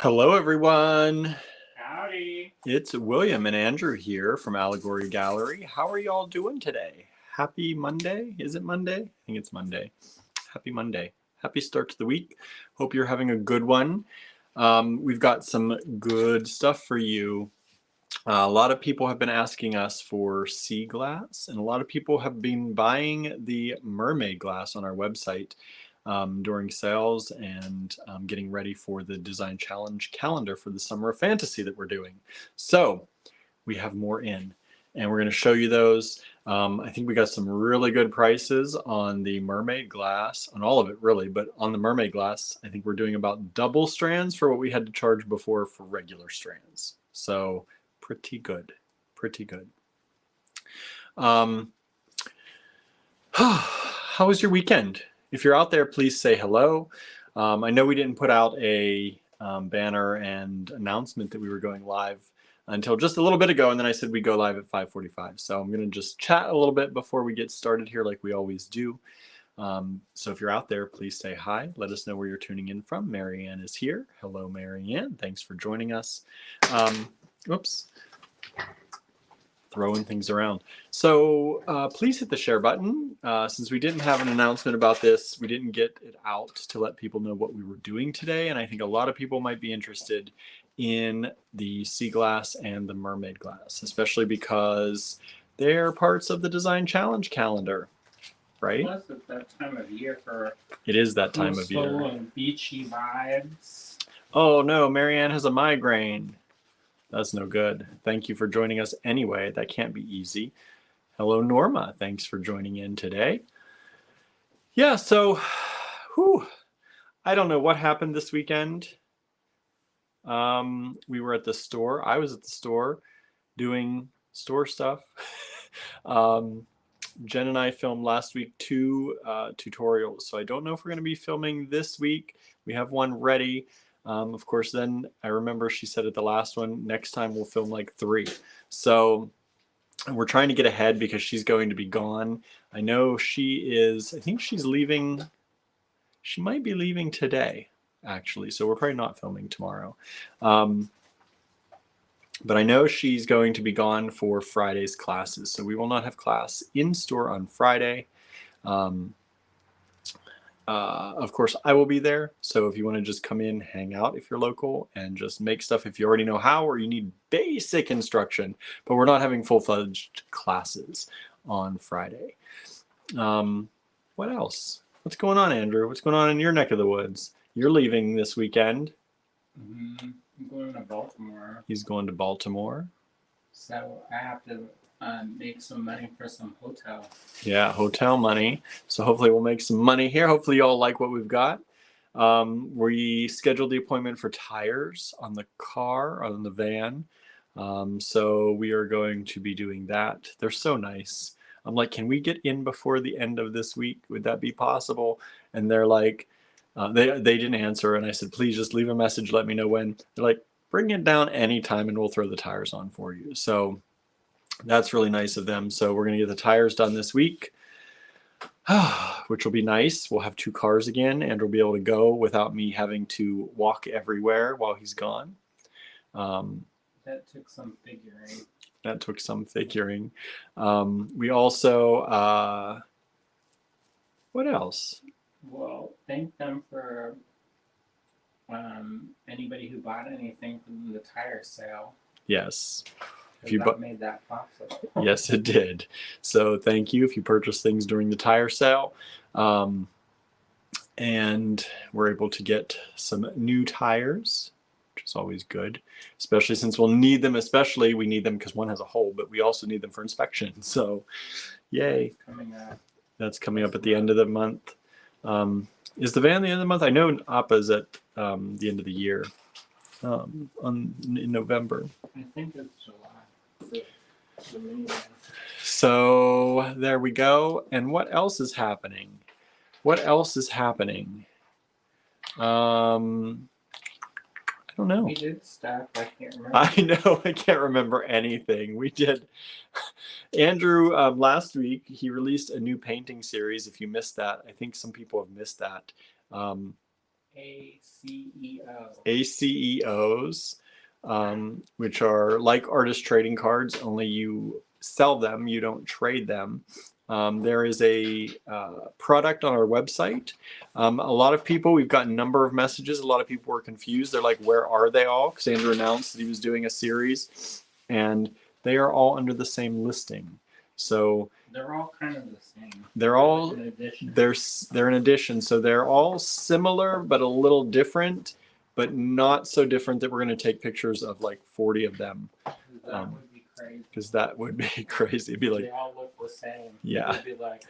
Hello, everyone. Howdy. It's William and Andrew here from Allegory Gallery. How are y'all doing today? Happy Monday? Is it Monday? I think it's Monday. Happy Monday. Happy start to the week. Hope you're having a good one. We've got some good stuff for you. A lot of people have been asking us for sea glass, and a lot of people have been buying the Mermaid glass on our website during sales and getting ready for the Design Challenge calendar for the Summer of Fantasy that we're doing. So we have more in, and we're going to show you those. I think we got some really good prices on the Mermaid glass, on all of it really, but on the Mermaid glass, I think we're doing about double strands for what we had to charge before for regular strands. So pretty good, pretty good. How was your weekend? If you're out there, please say hello. I know we didn't put out a banner and announcement that we were going live until just a little bit ago, and then I said we go live at 5:45. So I'm going to just chat a little bit before we get started here like we always do. So if you're out there, please say hi. Let us know where you're tuning in from. Marianne is here. Hello, Marianne. Thanks for joining us. Oops. Throwing things around. So please hit the share button. Since we didn't have an announcement about this, we didn't get it out to let people know what we were doing today. And I think a lot of people might be interested in the sea glass and the mermaid glass, especially because they're parts of the Design Challenge calendar, right? Plus, it's that time of year for It is that time of year. coastal and beachy vibes. Oh no, Marianne has a migraine. That's no good. Thank you for joining us anyway. That can't be easy. Hello, Norma. Thanks for joining in today. Yeah, so I don't know what happened this weekend. We were at the store. I was at the store doing store stuff. Jen and I filmed last week 2 tutorials. So I don't know if we're going to be filming this week. We have one ready. Of course, then I remember she said at the last one, next time we'll film like 3. So we're trying to get ahead because she's going to be gone. I know she is, I think she's leaving, she might be leaving today, actually. So we're probably not filming tomorrow. But I know she's going to be gone for Friday's classes. So we will not have class in store on Friday. Of course, I will be there. So if you want to just come in, hang out if you're local, and just make stuff if you already know how or you need basic instruction. But we're not having full-fledged classes on Friday. What else? What's going on, Andrew? What's going on in your neck of the woods? You're leaving this weekend. I'm going to Baltimore. He's going to Baltimore. So I have to make some money for some hotel. Yeah, hotel money. So hopefully we'll make some money here. Hopefully you all like what we've got. We scheduled the appointment for tires on the car, on the van. So we are going to be doing that. They're so nice. I'm like, can we get in before the end of this week? Would that be possible? And they're like, they didn't answer. And I said, please just leave a message. Let me know when. They're like, bring it down anytime and we'll throw the tires on for you. So that's really nice of them. So we're going to get the tires done this week, which will be nice. We'll have 2 cars again, and we'll be able to go without me having to walk everywhere while he's gone. That took some figuring. That took some figuring. We also, what else? Well, thank them for anybody who bought anything from the tire sale. Yes. If you made that possible. Yes, it did. So thank you if you purchased things during the tire sale. And we're able to get some new tires, which is always good, especially since we'll need them. Especially we need them because one has a hole, but we also need them for inspection. So yay. That's coming up at the end of the month. Is the van the end of the month? I know Appa's at the end of the year, in November. I think it's July. So there we go. And what else is happening? What else is happening? I don't know. We did stuff. I can't remember. I know. I can't remember anything. We did. Andrew, last week, he released a new painting series. If you missed that, I think some people have missed that. ACEO. ACEOs, which are like artist trading cards, only you sell them, you don't trade them. There is a product on our website. A lot of people, we've gotten a number of messages. A lot of people were confused. They're like, where are they all? Because Andrew announced that he was doing a series, and they are all under the same listing. So they're all kind of the same. They're all an addition. they're an addition. So they're all similar but a little different, but not so different that we're going to take pictures of like 40 of them. That would be crazy. Because that would be crazy. It'd be like they all look the same. Yeah. It'd be like,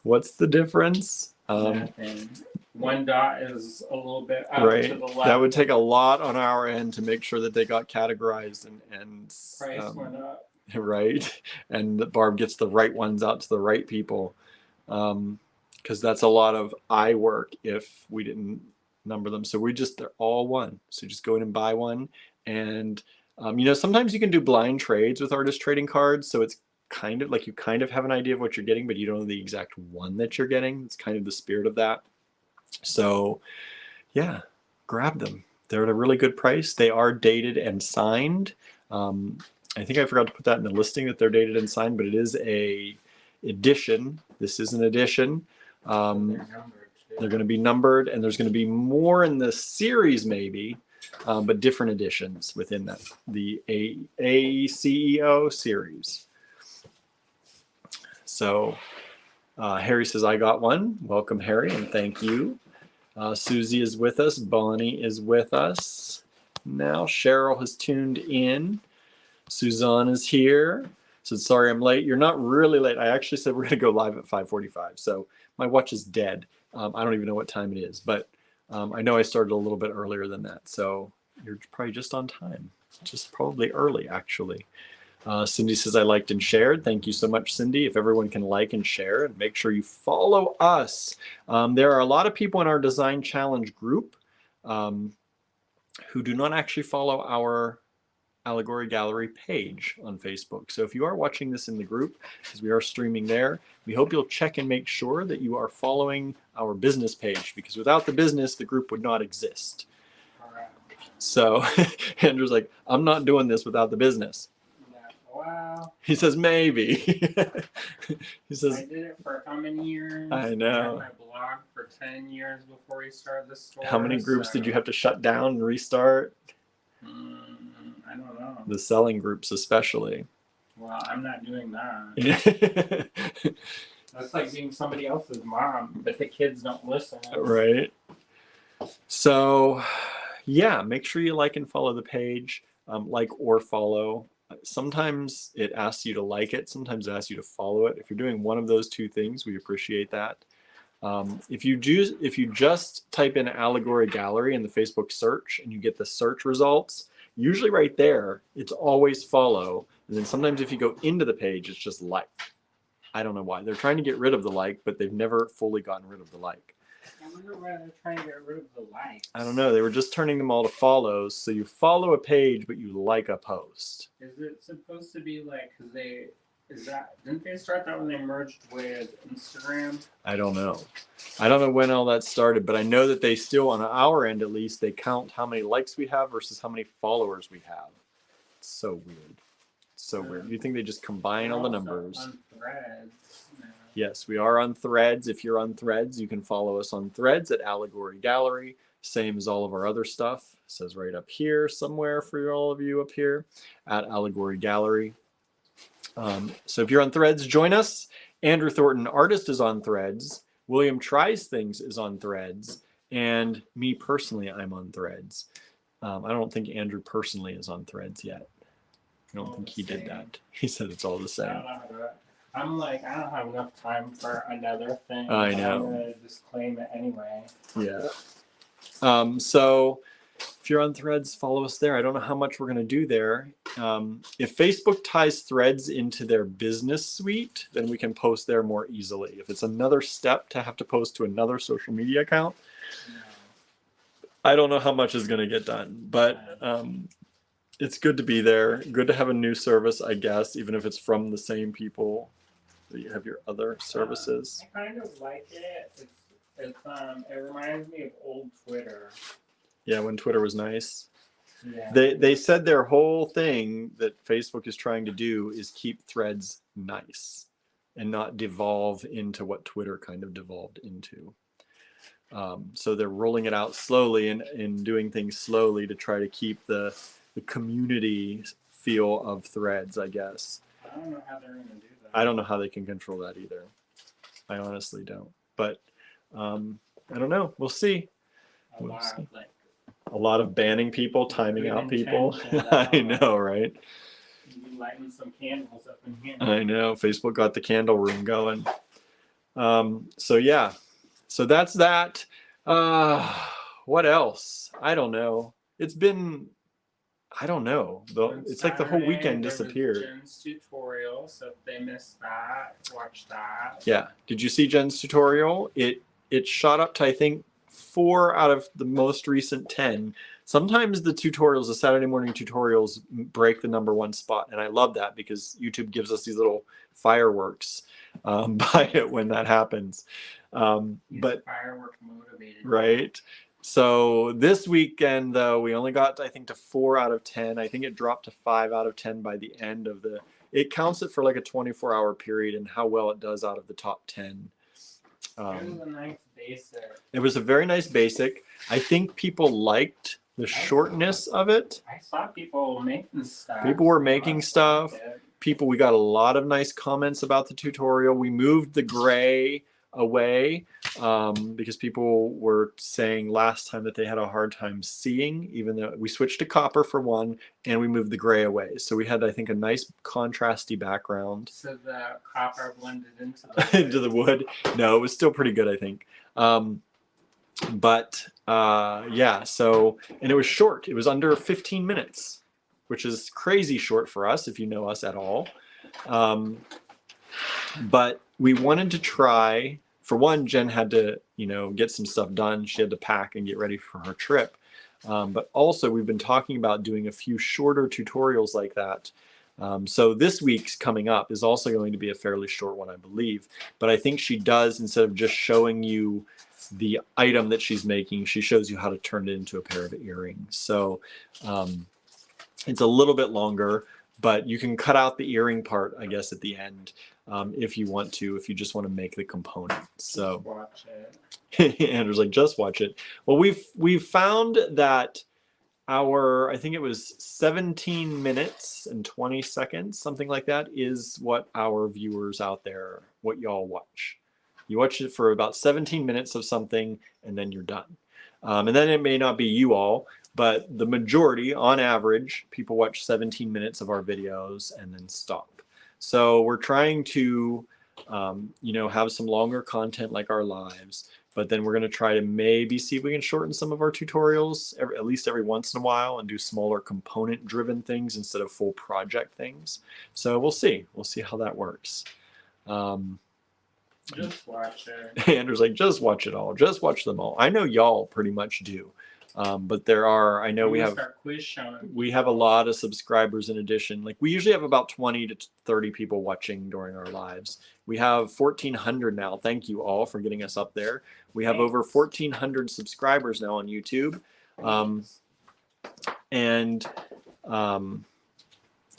what's the difference? Nothing. One dot is a little bit out Right. to the left. That would take a lot on our end to make sure that they got categorized and Price went up. Right, and that Barb gets the right ones out to the right people, because that's a lot of eye work if we didn't number them. So they're all one. So just go in and buy one. And sometimes you can do blind trades with artist trading cards. So it's kind of like you kind of have an idea of what you're getting, but you don't know the exact one that you're getting. It's kind of the spirit of that. So yeah, grab them. They're at a really good price. They are dated and signed. I think I forgot to put that in the listing that they're dated and signed, but it is a edition. This is an edition. They're going to be numbered, and there's going to be more in the series maybe, but different editions within that, the ACEO series. So Harry says, I got one. Welcome, Harry, and thank you. Susie is with us. Bonnie is with us. Now Cheryl has tuned in. Suzanne is here. Said, sorry I'm late. You're not really late. I actually said we're going to go live at 5:45. So my watch is dead. I don't even know what time it is, but I know I started a little bit earlier than that. So you're probably just on time. Just probably early, actually. Cindy says, I liked and shared. Thank you so much, Cindy. If everyone can like and share, and make sure you follow us. There are a lot of people in our Design Challenge group who do not actually follow our Allegory Gallery page on Facebook. So if you are watching this in the group, because we are streaming there, we hope you'll check and make sure that you are following our business page, because without the business, the group would not exist. So Andrew's like, I'm not doing this without the business. Wow. He says, maybe. He says, I did it for how many years? I know. I had my blog for 10 years before we started the store. How many groups did you have to shut down and restart? I don't know. The selling groups especially. Well, I'm not doing that. That's like being somebody else's mom, but the kids don't listen. Right. So, yeah, make sure you like and follow the page. Like or follow. Sometimes it asks you to like it. Sometimes it asks you to follow it. If you're doing one of those two things, we appreciate that. If you just type in Allegory Gallery in the Facebook search and you get the search results, usually right there, it's always follow. And then sometimes if you go into the page, it's just like. I don't know why. They're trying to get rid of the like, but they've never fully gotten rid of the like. I wonder why they're trying to get rid of the likes. I don't know. They were just turning them all to follows. So you follow a page, but you like a post. Is it supposed to be like, didn't they start that when they merged with Instagram? I don't know. I don't know when all that started, but I know that they still, on our end at least, they count how many likes we have versus how many followers we have. It's so weird. It's so weird. You think they just combine all the numbers? On Threads now. Yes, we are on Threads. If you're on Threads, you can follow us on Threads at Allegory Gallery. Same as all of our other stuff. It says right up here somewhere for all of you up here at Allegory Gallery. So if you're on Threads, join us. Andrew Thornton, artist, is on Threads. William Tries Things is on Threads. And me personally, I'm on Threads. I don't think Andrew personally is on Threads yet. I don't think he did that. He said it's all the same. I don't know how to do it. I'm like, I don't have enough time for another thing. I know. I'm going to just claim it anyway. Yeah. So if you're on Threads, follow us there. I don't know how much we're going to do there. If Facebook ties Threads into their business suite, then we can post there more easily. If it's another step to have to post to another social media account, I don't know how much is going to get done. But it's good to be there. Good to have a new service, I guess, even if it's from the same people that you have your other services. I kind of like it. It's It reminds me of old Twitter. Yeah, when Twitter was nice. Yeah. They said their whole thing that Facebook is trying to do is keep threads nice and not devolve into what Twitter kind of devolved into. So they're rolling it out slowly and doing things slowly to try to keep the community feel of threads, I guess. I don't know how they're going to do that. I don't know how they can control that either. I honestly don't. But I don't know. We'll see. A lot of banning people, timing out people. I know, right? You lighting some candles up in here. I know. Facebook got the candle room going. So yeah. So that's that. What else? I don't know. It's been, I don't know. It's like the whole weekend disappeared. Jen's tutorial, so if they missed that, watch that. Yeah. Did you see Jen's tutorial? It shot up to, I think, 4 out of the most recent 10. Sometimes the tutorials, the Saturday morning tutorials, break the #1 spot, and I love that because YouTube gives us these little fireworks by it when that happens. But firework motivated, right? So this weekend, though, we only got, I think, to 4 out of 10. I think it dropped to 5 out of 10 by the end of the. It counts it for like a 24-hour period and how well it does out of the top 10. It was a nice basic. It was a very nice basic. I think people liked the shortness of it. I saw people making stuff. People were making stuff. We got a lot of nice comments about the tutorial. We moved the gray away because people were saying last time that they had a hard time seeing, even though we switched to copper for one and we moved the gray away. So we had, I think, a nice contrasty background. So the copper blended into the wood. Into the wood. No, it was still pretty good, I think. Yeah, so, and it was short. It was under 15 minutes, which is crazy short for us if you know us at all. But we wanted to try, for one, Jen had to, get some stuff done. She had to pack and get ready for her trip. But also we've been talking about doing a few shorter tutorials like that. So this week's coming up is also going to be a fairly short one, I believe. But I think she does, instead of just showing you the item that she's making, she shows you how to turn it into a pair of earrings. So it's a little bit longer, but you can cut out the earring part, I guess, at the end if you want to, if you just want to make the component. So just watch it. Andrew's like, just watch it. Well, we've found that I think it was 17 minutes and 20 seconds, something like that, is what our viewers out there, what y'all watch. You watch it for about 17 minutes of something, and then you're done. And then it may not be you all, but the majority, on average, people watch 17 minutes of our videos and then stop. So we're trying to, have some longer content like our lives, but then we're going to try to maybe see if we can shorten some of our tutorials at least every once in a while and do smaller component-driven things instead of full project things. So we'll see. We'll see how that works. Just watch it. Andrew's like, just watch it all. Just watch them all. I know y'all pretty much do. But there are, I know we have a lot of subscribers in addition. Like we usually have about 20 to 30 people watching during our lives. We have 1,400 now. Thank you all for getting us up there. We have over 1,400 subscribers now on YouTube.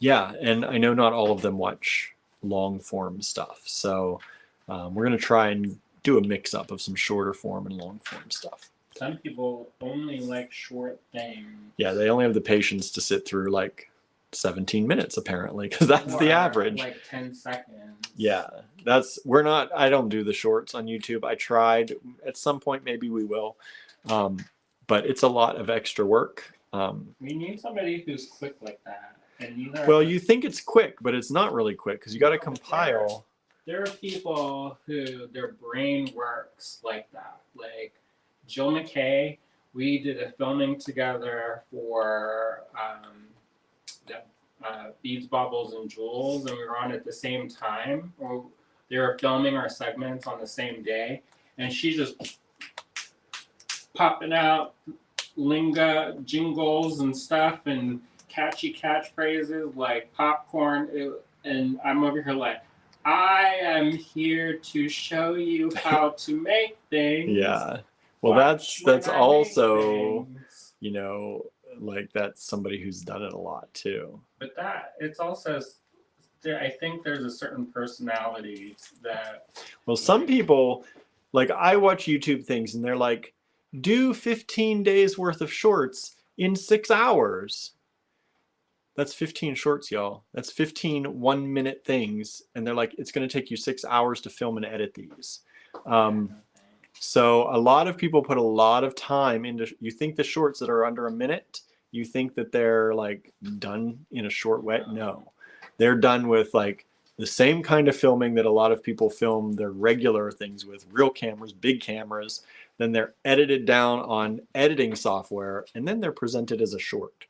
Yeah, and I know not all of them watch long form stuff. So we're going to try and do a mix up of some shorter form and long form stuff. Some people only like short things. Yeah, they only have the patience to sit through like 17 minutes apparently, because that's the average. Like 10 seconds. Yeah, I don't do the shorts on YouTube. I tried. At some point maybe we will. But it's a lot of extra work. We need somebody who's quick like that. And you think it's quick, but it's not really quick because you got to compile. There are people who their brain works like that. Like Jill McKay, we did a filming together for Beads, Baubles, and Jewels, and we were on at the same time. They were filming our segments on the same day, and she's just popping out linga jingles and stuff and catchy catchphrases like popcorn. And I'm over here like, I am here to show you how to make things. Yeah. Well, Watch that's when I also, make things. you know, like that's somebody who's done it a lot too. But it's also I think there's a certain personality that. Well, some people, like I watch YouTube things and they're like, do 15 days worth of shorts in 6 hours. That's 15 shorts, y'all. That's 15 1-minute things. And they're like, it's going to take you 6 hours to film and edit these. So a lot of people put a lot of time into, you think the shorts that are under a minute, you think that they're like done in a short way. No, they're done with like the same kind of filming that a lot of people film their regular things with, real cameras, big cameras. Then they're edited down on editing software, and then they're presented as a short.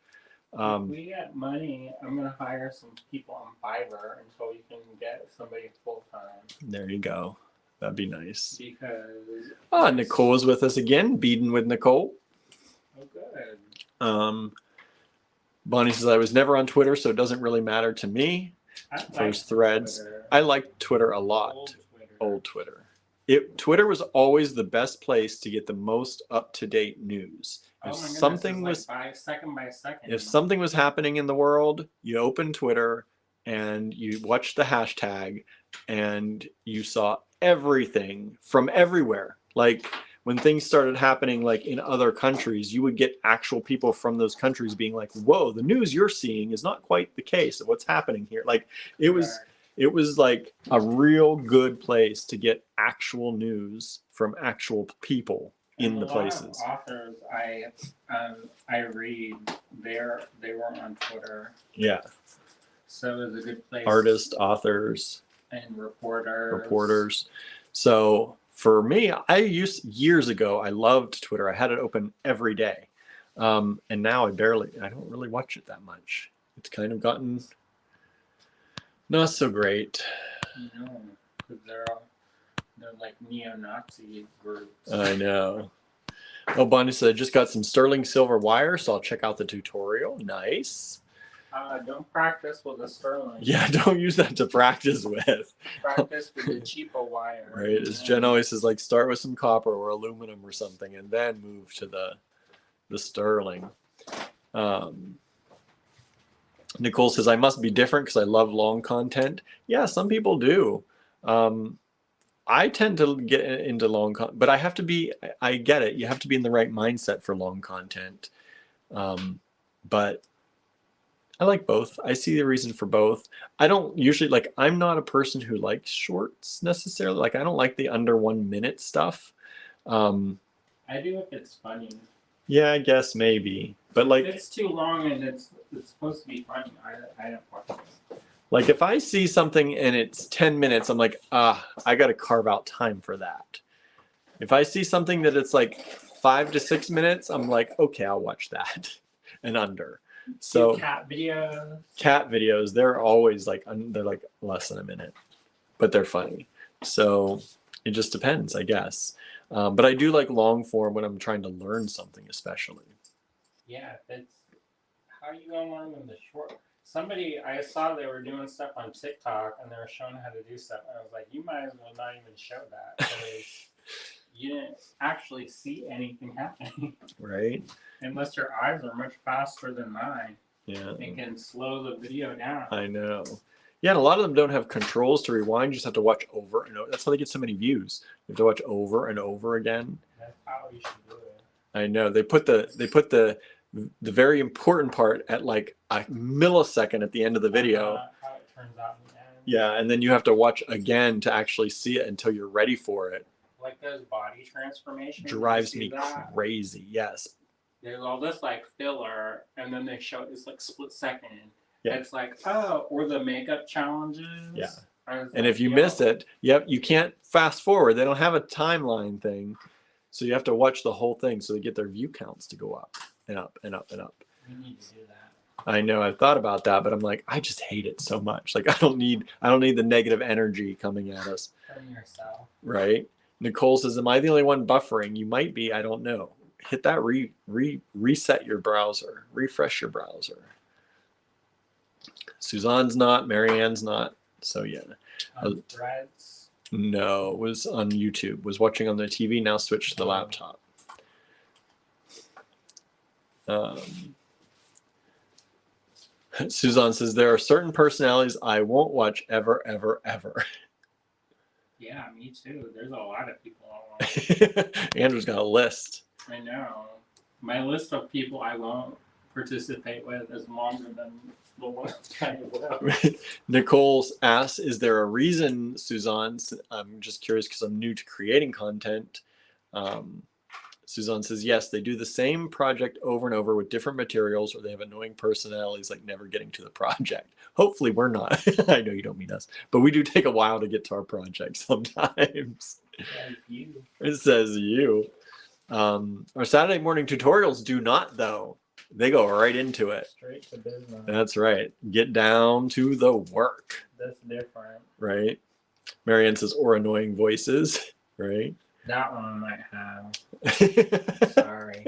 If we get money, I'm going to hire some people on Fiverr until we can get somebody full time. There you go. That'd be nice. Because Nicole is with us again, beading with Nicole. Oh, good. Bonnie says, I was never on Twitter, so it doesn't really matter to me. First threads. Twitter. I like Twitter a lot. Old Twitter. Twitter was always the best place to get the most up-to-date news. If something was second by second. If something was happening in the world, you opened Twitter and you watched the hashtag and you saw everything from everywhere. Like when things started happening like in other countries, you would get actual people from those countries being like, whoa, the news you're seeing is not quite the case of what's happening here. Like it was like a real good place to get actual news from actual people in the places. Authors I read, they were on Twitter. Yeah. So it was a good place. Artists, authors, and reporters. So for me, years ago, I loved Twitter. I had it open every day. And now I don't really watch it that much. It's kind of gotten not so great. No, because they're like neo-Nazi groups. I know. Oh, Bonnie said, I just got some sterling silver wire, so I'll check out the tutorial. Nice. Don't practice with a sterling. Yeah, don't use that to practice with. Practice with a cheaper wire. Right, as Jen always says, like start with some copper or aluminum or something, and then move to the sterling. Nicole says, I must be different because I love long content. Yeah, some people do. I tend to get into long content, but I get it. You have to be in the right mindset for long content. But I like both. I see the reason for both. I don't usually I'm not a person who likes shorts necessarily. Like I don't like the under 1 minute stuff. I do if it's funny. Yeah, I guess maybe. But if it's too long and it's supposed to be funny, I don't watch it. Like if I see something and it's 10 minutes, I'm like, I got to carve out time for that. If I see something that it's like 5 to 6 minutes, I'm like, okay, I'll watch that and under. So cat videos, they're always they're like less than a minute, but they're funny. So it just depends, I guess. But I do like long form when I'm trying to learn something, especially. Yeah, how are you gonna learn in the short? I saw they were doing stuff on TikTok and they were showing how to do stuff. And I was like, you might as well not even show that because you didn't actually see anything happening. Right. Unless your eyes are much faster than mine. Yeah. It can slow the video down. I know. Yeah, and a lot of them don't have controls to rewind. You just have to watch over and over. That's how they get so many views. You have to watch over and over again. That's how you should do it. I know. They put the very important part at like a millisecond at the end of the video. How it turns out in the end. Yeah, and then you have to watch again to actually see it until you're ready for it. Like those body transformations. Drives me crazy. Yes. There's all this like filler, and then they show this like split second. Yeah. It's like, or the makeup challenges. Yeah. And if you miss it, you can't fast forward. They don't have a timeline thing. So you have to watch the whole thing so they get their view counts to go up and up and up and up. We need to do that. I know, I've thought about that, but I'm like, I just hate it so much. Like I don't need the negative energy coming at us. From yourself. Right? Nicole says, am I the only one buffering? You might be, I don't know. Hit that reset your browser, refresh your browser. Suzanne's not, Marianne's not. So yeah. Threads. No, it was on YouTube. Was watching on the TV. Now switched to the laptop. Suzanne says there are certain personalities I won't watch ever, ever, ever. Yeah, me too. There's a lot of people I won't. Andrew's got a list. I know. My list of people I won't participate with is longer than the one I will. Nicole asks, is there a reason, Suzanne? I'm just curious because I'm new to creating content. Suzanne says, yes, they do the same project over and over with different materials, or they have annoying personalities like never getting to the project. Hopefully we're not. I know you don't mean us, but we do take a while to get to our project sometimes. It says you. Our Saturday morning tutorials do not, though. They go right into it. Straight to business. That's right. Get down to the work. That's different. Right. Marianne says, or annoying voices. Right. That one I might have. Sorry.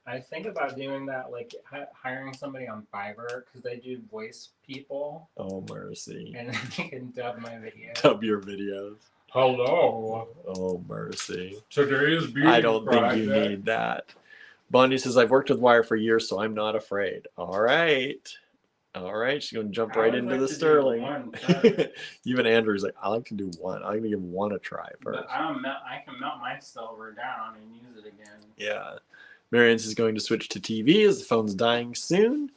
I think about doing that, like hiring somebody on Fiverr because they do voice people. Oh, mercy. And then they can dub my videos. Dub your videos. Hello. Oh, mercy. Today's beauty I don't project. think you need that. Bondi says, I've worked with Wire for years, so I'm not afraid. All right. All right. She's going to jump right into the Sterling. Even Andrew's like, I like to do one. I'm going to give one a try first. But I can melt my silver down and use it again. Yeah. Marianne's is going to switch to TV as the phone's dying soon.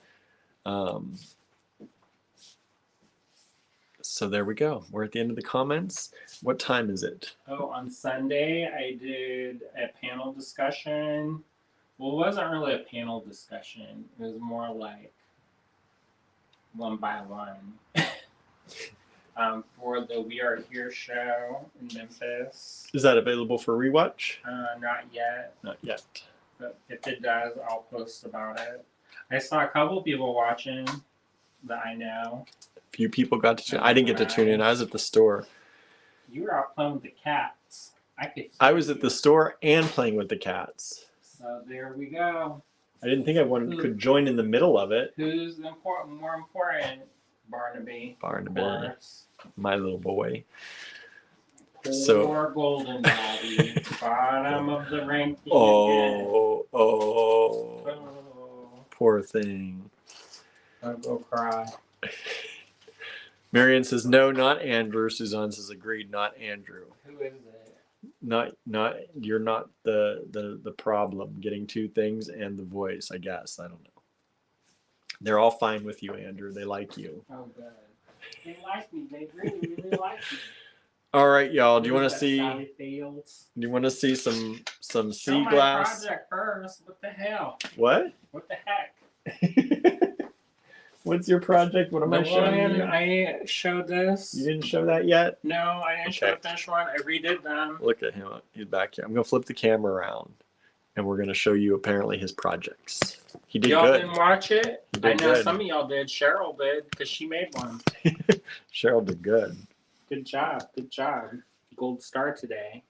So there we go. We're at the end of the comments. What time is it? Oh, on Sunday, I did a panel discussion. Well, it wasn't really a panel discussion. It was more like one by one. For the We Are Here show in Memphis. Is that available for rewatch? Not yet. Not yet. But if it does, I'll post about it. I saw a couple people watching that I know. A few people got to tune. I didn't get to tune in. I was at the store. You were out playing with the cats. I was at the store and playing with the cats. So there we go. I didn't think I could join in the middle of it. Who's more important? Barnaby. Barnaby. My little boy. Poor Golden Bobby. Bottom of the ranking. Oh. Poor thing. I'll go cry. Marianne says, no, not Andrew. Suzanne says, agreed, not Andrew. Who is it? Not you're not the problem. Getting two things and the voice, I guess. I don't know. They're all fine with you, Andrew. They like you. Oh, good. They like me. They really, really like me. All right, y'all. Do you want to see? Sally Fields? Do you want to see some sea Show glass? my project first. What the hell? What? What the heck? What's your project? What am I showing you? I showed this. You didn't show that yet? No, I didn't show the finished one. I redid them. Look at him. He's back here. I'm going to flip the camera around, and we're going to show you apparently his projects. He did y'all good. Didn't watch it? He did I know good. some of y'all did. Cheryl did because she made one. Cheryl did good. Good job. Good job. Gold star today.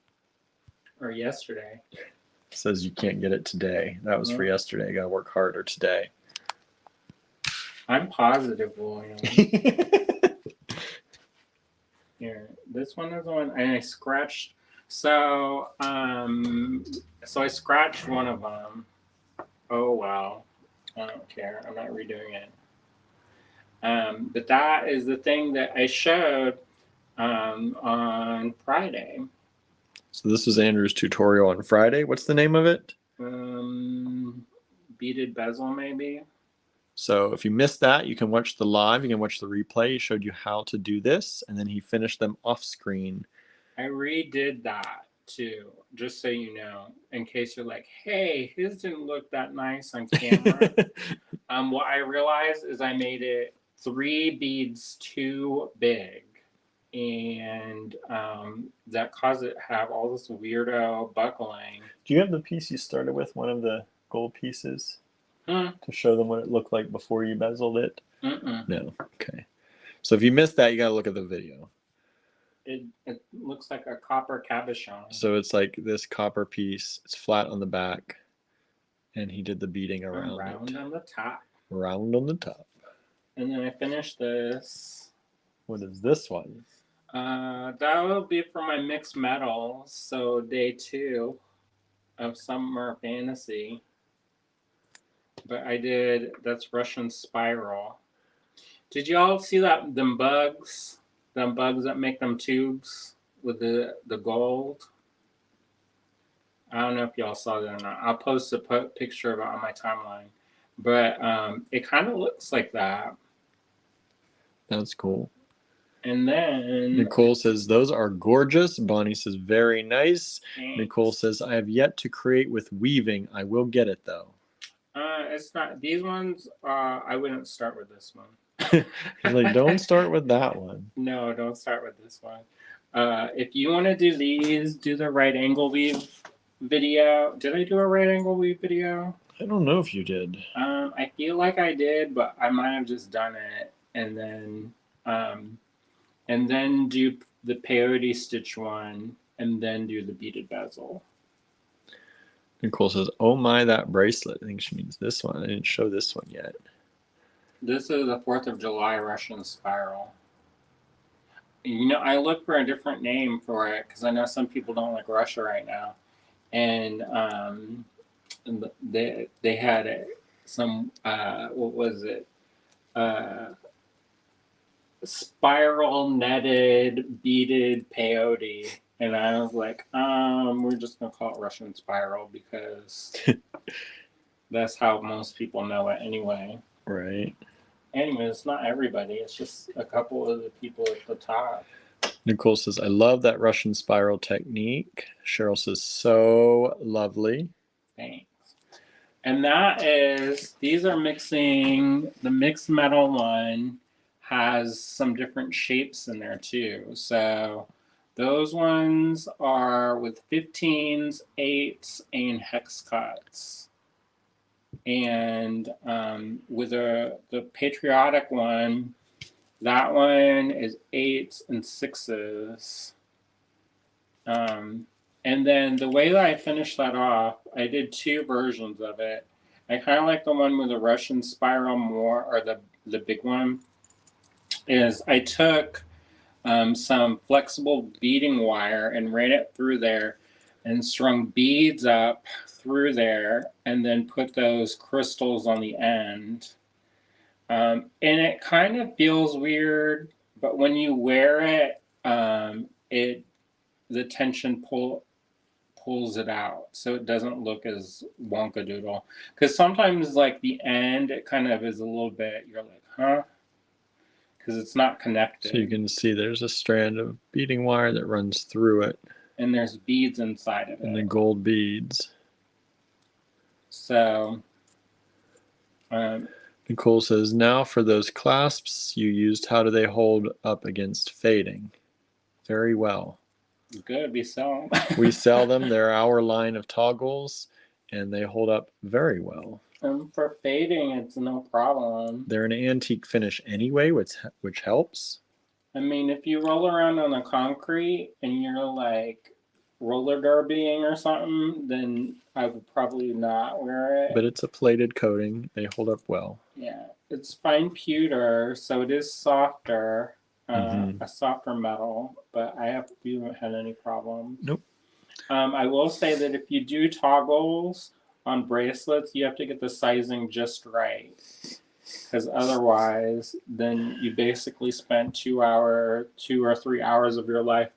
Or yesterday. Says you can't get it today. That was for yesterday. Got to work harder today. I'm positive, William. Here, this one is the one, and I scratched. So I scratched one of them. Oh well, I don't care. I'm not redoing it. But that is the thing that I showed on Friday. So this was Andrew's tutorial on Friday. What's the name of it? Beaded bezel, maybe. So if you missed that, you can watch the live. You can watch the replay. He showed you how to do this, and then he finished them off screen. I redid that too, just so you know, in case you're like, hey, his didn't look that nice on camera. What I realized is I made it 3 beads too big. And that caused it to have all this weirdo buckling. Do you have the piece you started with, one of the gold pieces, to show them what it looked like before you bezeled it? No. Okay. So if you missed that, you got to look at the video. It looks like a copper cabochon. So it's like this copper piece. It's flat on the back, and he did the beading around round it. on the top. Round on the top. And then I finished this. What is this one? That will be for my mixed metals. So day 2 of Summer Fantasy. But that's Russian Spiral. Did y'all see them bugs? Them bugs that make them tubes with the gold? I don't know if y'all saw that or not. I'll post a picture of it on my timeline. But it kind of looks like that. That's cool. And then Nicole says, those are gorgeous. Bonnie says, very nice. thanks. Nicole says, I have yet to create with weaving. I will get it though. It's not these ones. I wouldn't start with this one. Like, don't start with that one. No, don't start with this one. If you want to do these, do the right angle weave video. Did I do a right angle weave video? I don't know if you did. I feel like I did, but I might have just done it and then do the peyote stitch one, and then do the beaded bezel. Nicole says, oh my, that bracelet. I think she means this one. I didn't show this one yet. This is the 4th of July Russian Spiral. You know, I looked for a different name for it because I know some people don't like Russia right now. And they had some, what was it? Spiral netted beaded peyote. And I was like, we're just going to call it Russian Spiral because that's how most people know it anyway. Right. Anyway, it's not everybody. It's just a couple of the people at the top. Nicole says, I love that Russian spiral technique. Cheryl says, so lovely. Thanks. And these are mixing, the mixed metal one has some different shapes in there too. So those ones are with 15s, 8s, and hex cuts. And with the patriotic one, that one is 8s and 6s. And then the way that I finished that off, I did 2 versions of it. I kind of like the one with the Russian spiral more, or the big one, is I took some flexible beading wire and ran it through there and strung beads up through there and then put those crystals on the end. And it kind of feels weird, but when you wear it, the tension pulls it out, so it doesn't look as wonkadoodle. Because sometimes, like the end, it kind of is a little bit. You're like, huh? Because it's not connected. So you can see there's a strand of beading wire that runs through it. And there's beads inside of it. And the gold beads. So, Nicole says, now for those clasps you used, how do they hold up against fading? Very well. Good, we sell them. We sell them. They're our line of toggles, and they hold up very well. For fading, it's no problem. They're an antique finish anyway, which helps. I mean, if you roll around on the concrete and you're like roller derbying or something, then I would probably not wear it. But it's a plated coating. They hold up well. Yeah, it's fine pewter, so it is softer, a softer metal, but you haven't had any problems. Nope. I will say that if you do toggles on bracelets, you have to get the sizing just right. Because otherwise, then you basically spent 2 or 3 hours of your life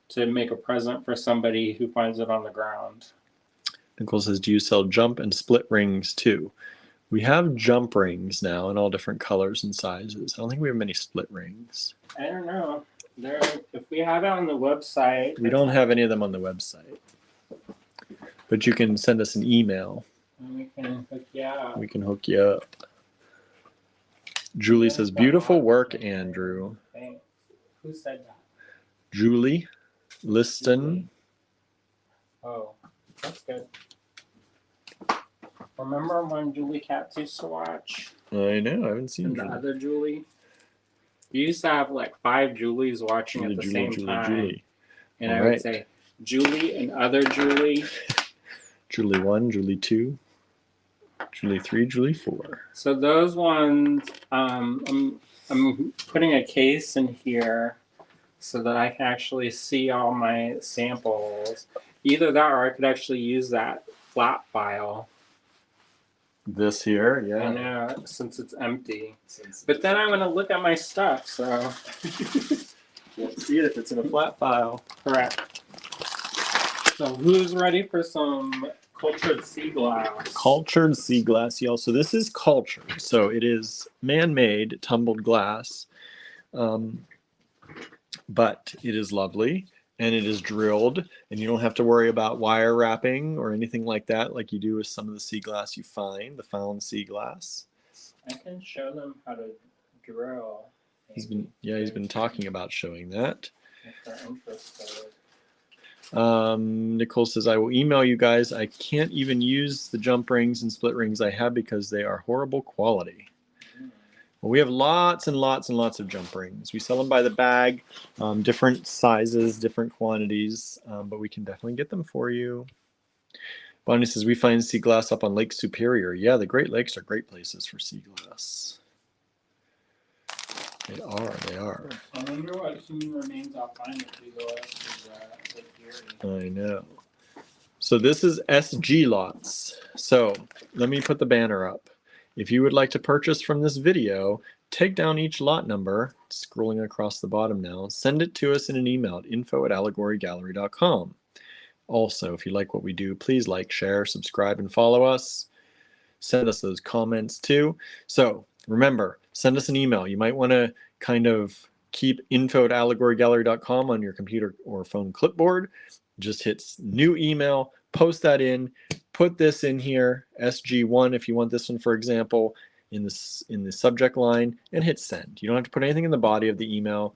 to make a present for somebody who finds it on the ground. Nicole says, do you sell jump and split rings too? We have jump rings now in all different colors and sizes. I don't think we have many split rings. I don't know. If we have it on the website. We don't have any of them on the website. But you can send us an email. And we can hook you up. We can hook you up. Julie says, beautiful work, Andrew. Thanks. Who said that? Julie Liston. Oh, that's good. Remember when Julie Katz used to watch? I know, I haven't seen And the Julie. other Julie? We used to have like 5 Julies watching at the same time. And I would say, Julie and other Julie. Julie 1, Julie 2. Julie 3, Julie 4. So those ones, I'm putting a case in here so that I can actually see all my samples. Either that, or I could actually use that flat file. This here, I yeah. know, since it's empty. But then I'm gonna look at my stuff. So Won't see it if it's in a flat file. correct. So who's ready for some cultured sea glass? Cultured sea glass, y'all. So this is cultured. So it is man-made tumbled glass, but it is lovely and it is drilled, and you don't have to worry about wire wrapping or anything like that, like you do with some of the sea glass you find, the found sea glass. I can show them how to drill. He's been talking about showing that. If they're interested. Nicole says, I will email you guys. I can't even use the jump rings and split rings I have because they are horrible quality. Well, we have lots and lots and lots of jump rings. We sell them by the bag, different sizes, different quantities, but we can definitely get them for you. Bonnie says, we find sea glass up on Lake Superior. Yeah, the Great Lakes are great places for sea glass. They are. I wonder what human remains I'll find if we go up to Lake Erie. I know. So this is SG lots. So let me put the banner up. If you would like to purchase from this video, take down each lot number, scrolling across the bottom now, send it to us in an email at info@allegorygallery.com. Also, if you like what we do, please like, share, subscribe, and follow us. Send us those comments too. So remember, send us an email. You might want to kind of keep info@allegorygallery.com on your computer or phone clipboard. Just hit new email, post that in, put this in here, SG1 if you want this one, for example, in the subject line, and hit send. You don't have to put anything in the body of the email.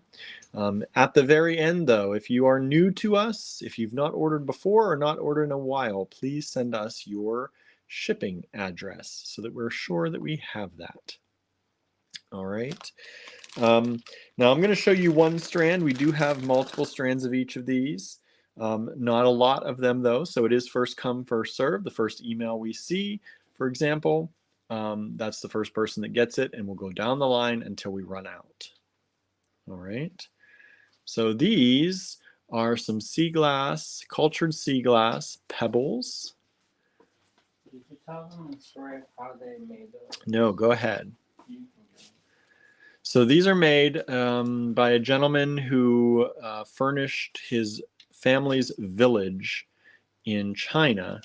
At the very end, though, if you are new to us, if you've not ordered before or not ordered in a while, please send us your shipping address so that we're sure that we have that. All right. Now I'm going to show you one strand. We do have multiple strands of each of these. Not a lot of them though, so it is first come, first serve. The first email we see, for example, that's the first person that gets it, and we'll go down the line until we run out. All right. So these are some sea glass, cultured sea glass pebbles. Did you tell them the story of how they made those? No, go ahead. You can go. So these are made by a gentleman who furnished his family's village in China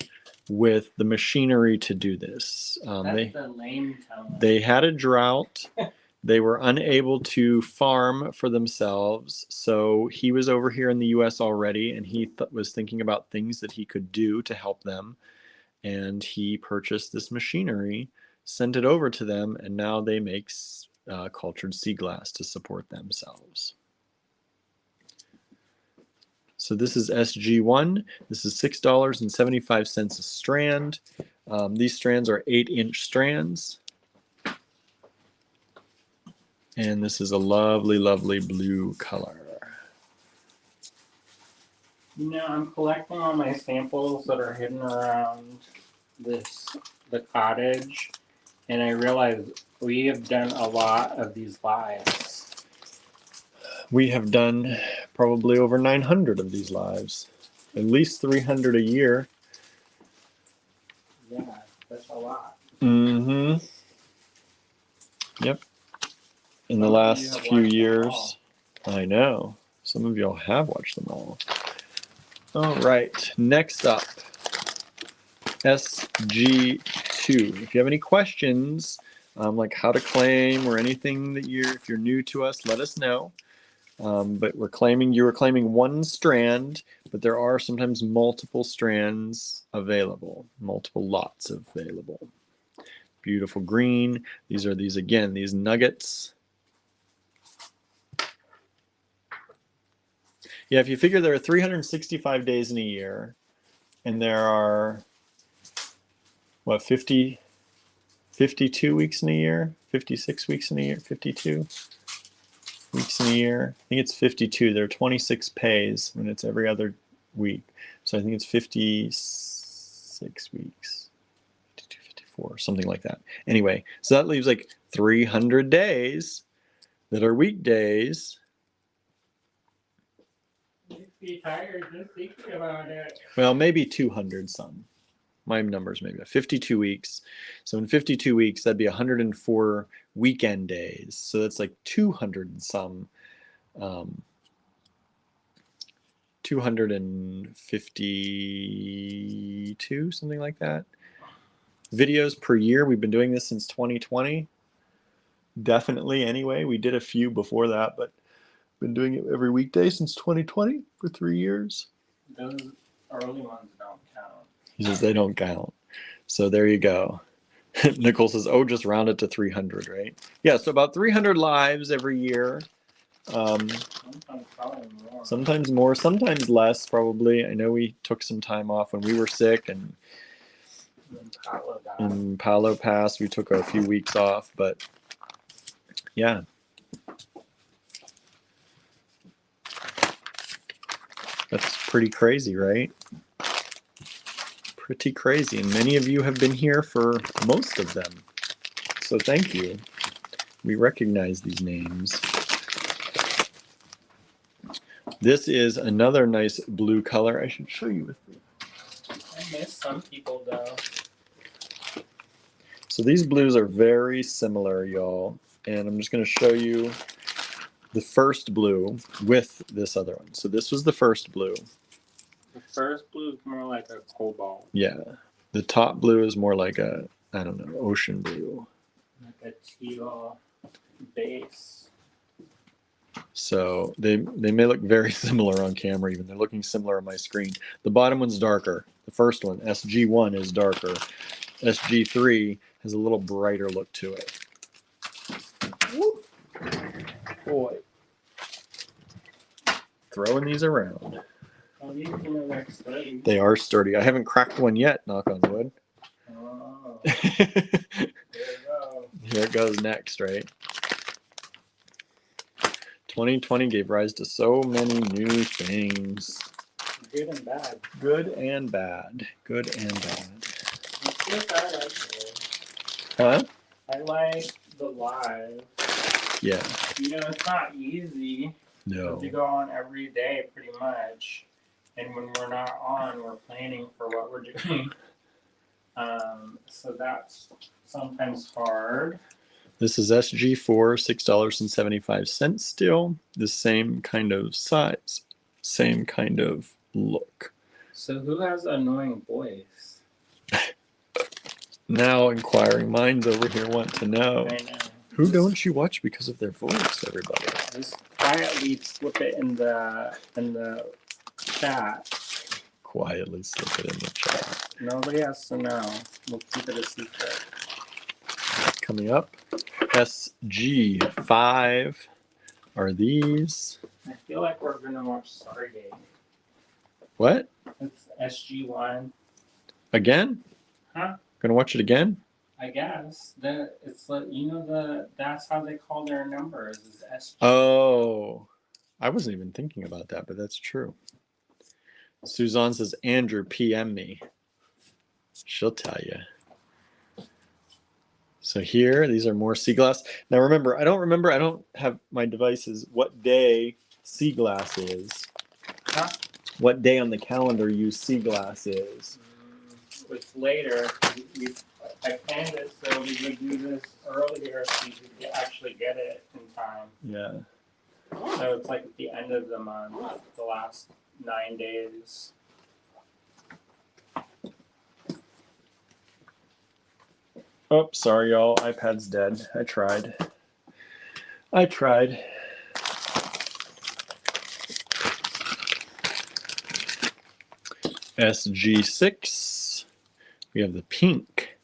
with the machinery to do this. They had a drought. They were unable to farm for themselves. So he was over here in the US already, and he was thinking about things that he could do to help them. And he purchased this machinery, sent it over to them, and now they make cultured sea glass to support themselves. So this is SG1. This is $6.75 a strand. These strands are 8-inch strands. And this is a lovely, lovely blue color. You know, I'm collecting all my samples that are hidden around the cottage, and I realized we have done a lot of these lives. We have done probably over 900 of these lives, at least 300 a year. Yeah, that's a lot. Mm-hmm. Yep. In the last few years. I know. Some of y'all have watched them all. All right. Next up, SG2. If you have any questions, like how to claim or anything that if you're new to us, let us know. But you were claiming one strand, but there are sometimes multiple strands available, multiple lots available. Beautiful green. These are these nuggets. Yeah, if you figure there are 365 days in a year, and there are, what, 52 weeks in a year? 56 weeks in a year? 52 weeks in a year? I think it's 52. There are 26 pays when it's every other week. So I think it's 56 weeks. 52, 4, something like that. Anyway, so that leaves like 300 days that are weekdays. You'd be tired just thinking about it. Well, maybe 200 some. My numbers maybe 52 weeks. So in 52 weeks, that'd be 104 weekend days. So that's like 200 and some. 252, something like that. Videos per year. We've been doing this since 2020. Definitely, anyway. We did a few before that, but been doing it every weekday since 2020 for 3 years. Those early ones don't count. He says they don't count. So there you go. Nicole says, oh, just round it to 300, right? Yeah, so about 300 lives every year. Sometimes probably more. Sometimes more, sometimes less, probably. I know we took some time off when we were sick, and in Paolo passed, we took a few weeks off, but yeah. That's pretty crazy, right? Pretty crazy. And many of you have been here for most of them. So thank you. We recognize these names. This is another nice blue color. I should show you with me. I miss some people though. So these blues are very similar, y'all. And I'm just going to show you the first blue with this other one. So this was the first blue. The first blue is more like a cobalt. Yeah. The top blue is more like a, I don't know, ocean blue. Like a teal base. So they may look very similar on camera even. They're looking similar on my screen. The bottom one's darker. The first one, SG1, is darker. SG3 has a little brighter look to it. Whoop. Boy. Throwing these around. Oh, these are like sturdy. They are sturdy. I haven't cracked one yet, knock on wood. Oh, there you go. Here it goes next, right? 2020 gave rise to so many new things. Good and bad. Good and bad. Good and bad. It's just I like it. Huh? I like the live. Yeah. You know, it's not easy. No. We go on every day pretty much. And when we're not on, we're planning for what we're doing. So that's sometimes hard. This is SG4, $6.75 still. The same kind of size, same kind of look. So who has an annoying voice? Now inquiring minds over here want to know. I know. Who don't you watch because of their voice, everybody? Just quietly slip it in the chat. Quietly slip it in the chat. Nobody has to know. We'll keep it a secret. Coming up, SG5 are these. I feel like we're gonna watch Stargate. What? It's SG1. Again? Huh? Gonna watch it again? I guess. It's like, you know, that's how they call their numbers is SG. Oh, I wasn't even thinking about that, but that's true. Suzanne says, Andrew, PM me. She'll tell you. So here, these are more sea glass. Now remember, I don't have my devices what day sea glass is. Huh? What day on the calendar you sea glass is. It's later. I planned it so we would do this earlier so you could actually get it in time. Yeah. So it's like at the end of the month, the last 9 days. Oh, sorry, y'all. iPad's dead. I tried. SG6. We have the pink.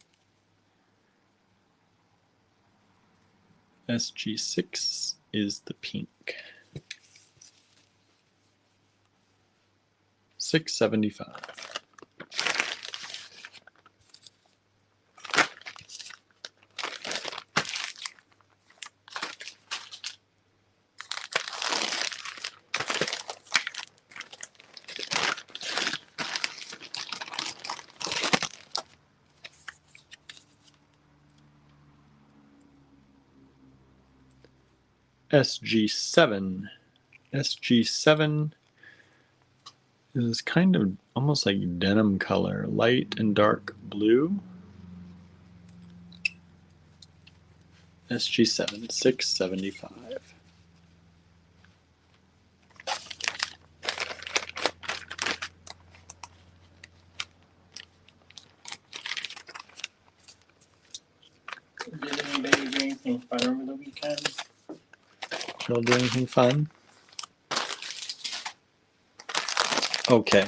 SG6 is the pink. $6.75. SG7. SG7 is kind of almost like denim color, light and dark blue. SG7, $6.75. Did anybody do anything fun over the weekend? Did y'all do anything fun? Okay.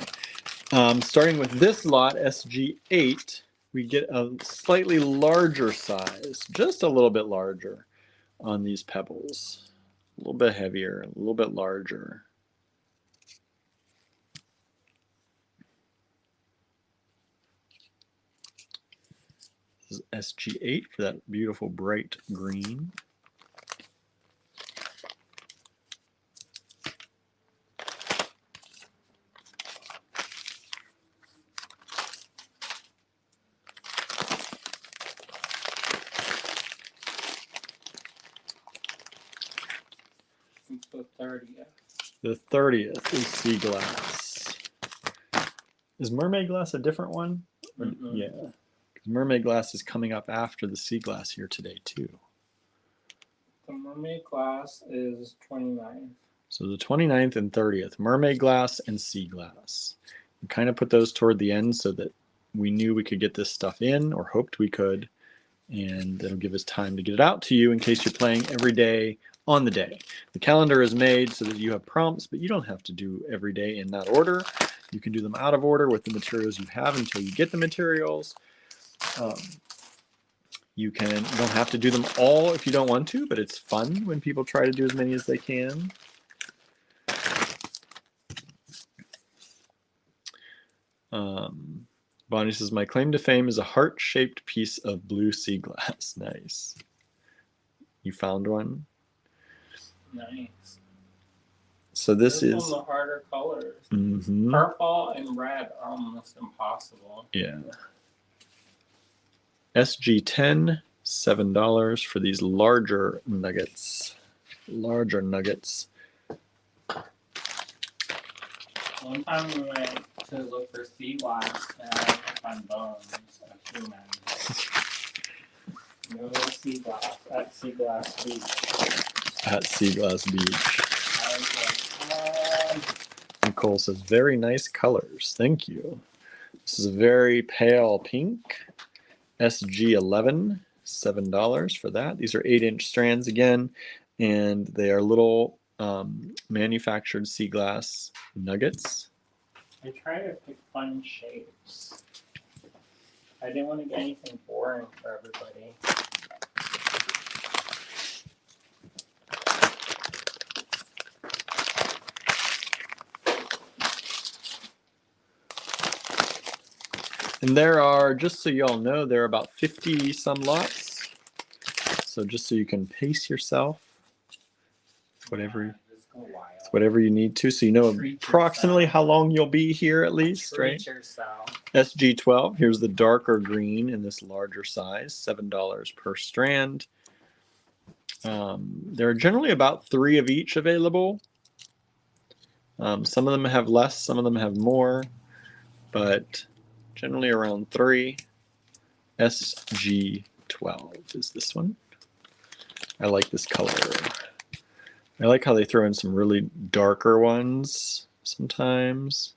Starting with this lot, SG8, we get a slightly larger size, just a little bit larger on these pebbles. A little bit heavier, a little bit larger. This is SG8 for that beautiful bright green. It's the 30th. The 30th is sea glass. Is mermaid glass a different one? Mm-mm. Yeah. Mermaid glass is coming up after the sea glass here today too. The mermaid glass is 29th. So the 29th and 30th, mermaid glass and sea glass. We kind of put those toward the end so that we knew we could get this stuff in, or hoped we could, and it'll give us time to get it out to you in case you're playing every day on the day. The calendar is made so that you have prompts, but you don't have to do every day in that order. You can do them out of order with the materials you have until you get the materials. You don't have to do them all if you don't want to, but it's fun when people try to do as many as they can. Bonnie says, my claim to fame is a heart-shaped piece of blue sea glass. Nice. You found one? Nice. So this is one of the harder colors. Mm-hmm. Purple and red are almost impossible. Yeah. SG10, $7 for these larger nuggets. Larger nuggets. One time we went to look for sea glass and I could find bones of humans. No sea glass at Sea Glass Beach. At Sea Glass Beach. I was like, Nicole says, very nice colors. Thank you. This is a very pale pink. SG11, $7 for that. These are 8-inch strands again, and they are little manufactured sea glass nuggets. I try to pick fun shapes. I didn't want to get anything boring for everybody. And there are, just so you all know, there are about 50 some lots. So just so you can pace yourself, whatever you need to, so you know approximately how long you'll be here at least, right? SG12, here's the darker green in this larger size, $7 per strand. There are generally about 3 of each available. Some of them have less, some of them have more, but generally around 3. SG12 is this one. I like this color. I like how they throw in some really darker ones sometimes,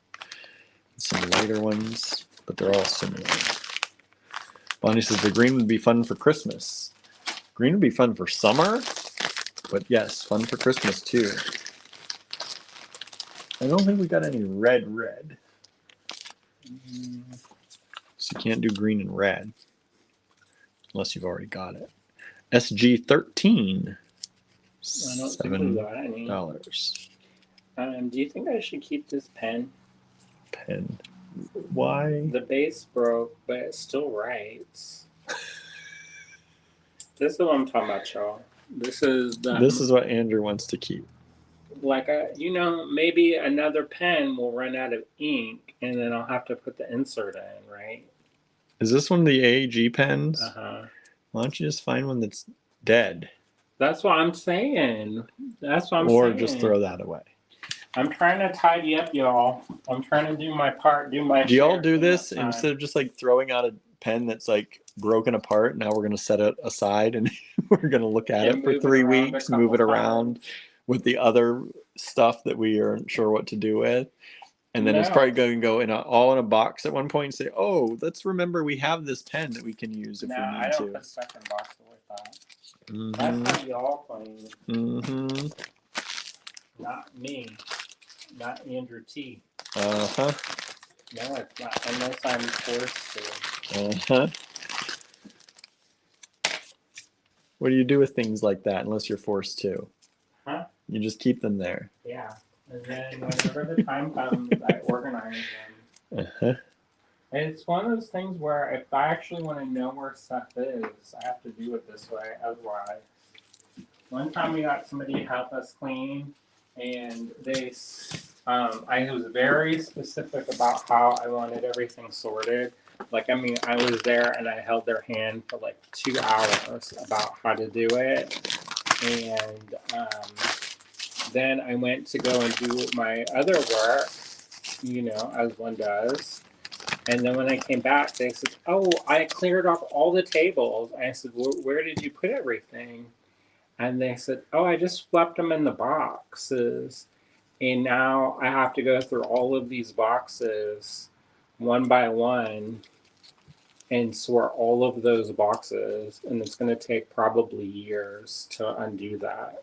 some lighter ones, but they're all similar. Bonnie says the green would be fun for Christmas. Green would be fun for summer, but yes, fun for Christmas too. I don't think we got any red. So you can't do green and red unless you've already got it. SG13. I don't think we got any. $7. Do you think I should keep this pen? Pen. Why? The base broke, but it still writes. This is what I'm talking about, y'all. This is what Andrew wants to keep. Like, maybe another pen will run out of ink, and then I'll have to put the insert in, right? Is this one of the AEG pens? Uh-huh. Why don't you just find one that's dead? That's what I'm saying. That's what I'm or saying. just throw that away. I'm trying to tidy up, y'all. I'm trying to do my part, do my Do y'all share do this cleanup time. instead of just like throwing out a pen that's like broken apart? Now we're going to set it aside and we're going to look at And it for move it 3 around a weeks, move it couple around with the other stuff that we aren't sure what to do with. And then it's No. probably going to go all in a box at one point and say, oh, let's remember we have this pen that we can use if No, we I need don't to. put stuff in boxes like that. Mm-hmm. That's how y'all clean. Mm-hmm. Not me. Not Andrew T. Uh-huh. No, it's not. Unless I'm forced to. Uh-huh. What do you do with things like that unless you're forced to? Huh? You just keep them there. Yeah. And then whenever the time comes, I organize them. Uh-huh. And it's one of those things where if I actually want to know where stuff is, I have to do it this way. Otherwise, one time we got somebody to help us clean, and I was very specific about how I wanted everything sorted. Like, I mean, I was there and I held their hand for like 2 hours about how to do it. And then I went to go and do my other work, as one does. And then when I came back, they said, oh, I cleared off all the tables. I said, where did you put everything? And they said, oh, I just swept them in the boxes. And now I have to go through all of these boxes one by one and sort all of those boxes. And it's going to take probably years to undo that.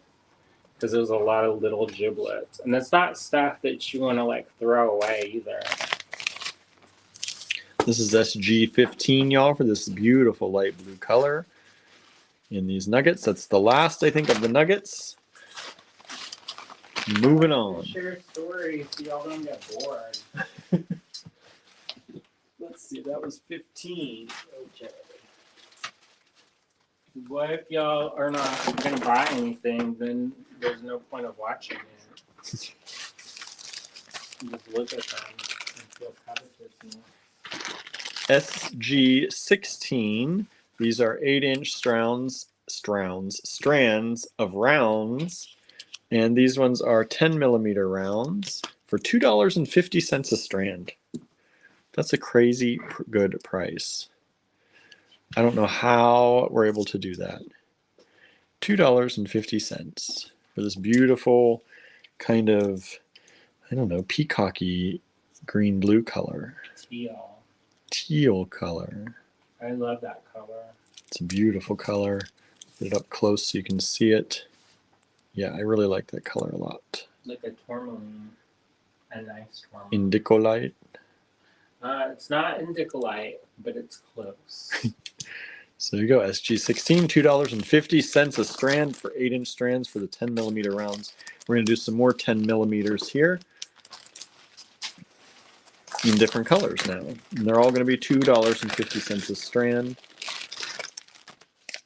Because there's a lot of little giblets. And it's not stuff that you want to like throw away either. This is SG15, y'all, for this beautiful light blue color in these nuggets. That's the last, I think, of the nuggets. Moving on. Share stories so y'all don't get bored. Let's see, that was 15. Okay. What if y'all are not going to buy anything? Then there's no point of watching it. Just look at them and feel covetousness. SG16. These are 8-inch strands of rounds, and these ones are 10 millimeter rounds for $2.50 a strand. That's a crazy good price. I don't know how we're able to do that. $2.50 for this beautiful kind of, I don't know, peacocky green blue color. Teal color. I love that color. It's a beautiful color. Get it up close so you can see it. Yeah, I really like that color a lot. Like a tourmaline. A nice tourmaline. Indicolite. It's not indicolite, but it's close. So there you go, SG16, $2.50 a strand for 8-inch strands for the 10 millimeter rounds. We're going to do some more 10 millimeters here in different colors now. And they're all going to be $2.50 a strand.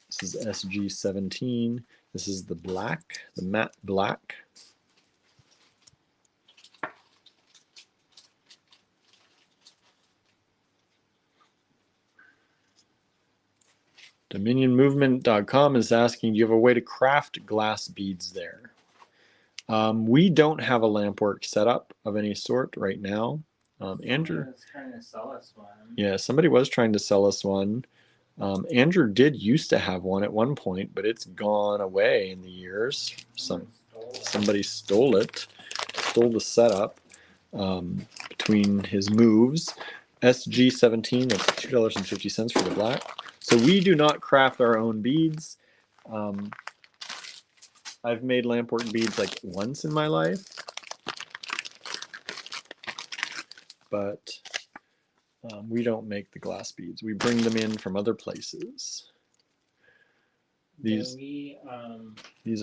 This is SG17. This is the black, the matte black. DominionMovement.com is asking, do you have a way to craft glass beads there? We don't have a lampwork setup of any sort right now. Andrew was trying to sell us one. Yeah, somebody was trying to sell us one. Andrew did used to have one at one point, but it's gone away in the years. Somebody stole it, stole the setup between his moves. SG17, that's $2.50 for the black. So we do not craft our own beads. I've made lampwork beads like once in my life, but we don't make the glass beads. We bring them in from other places. These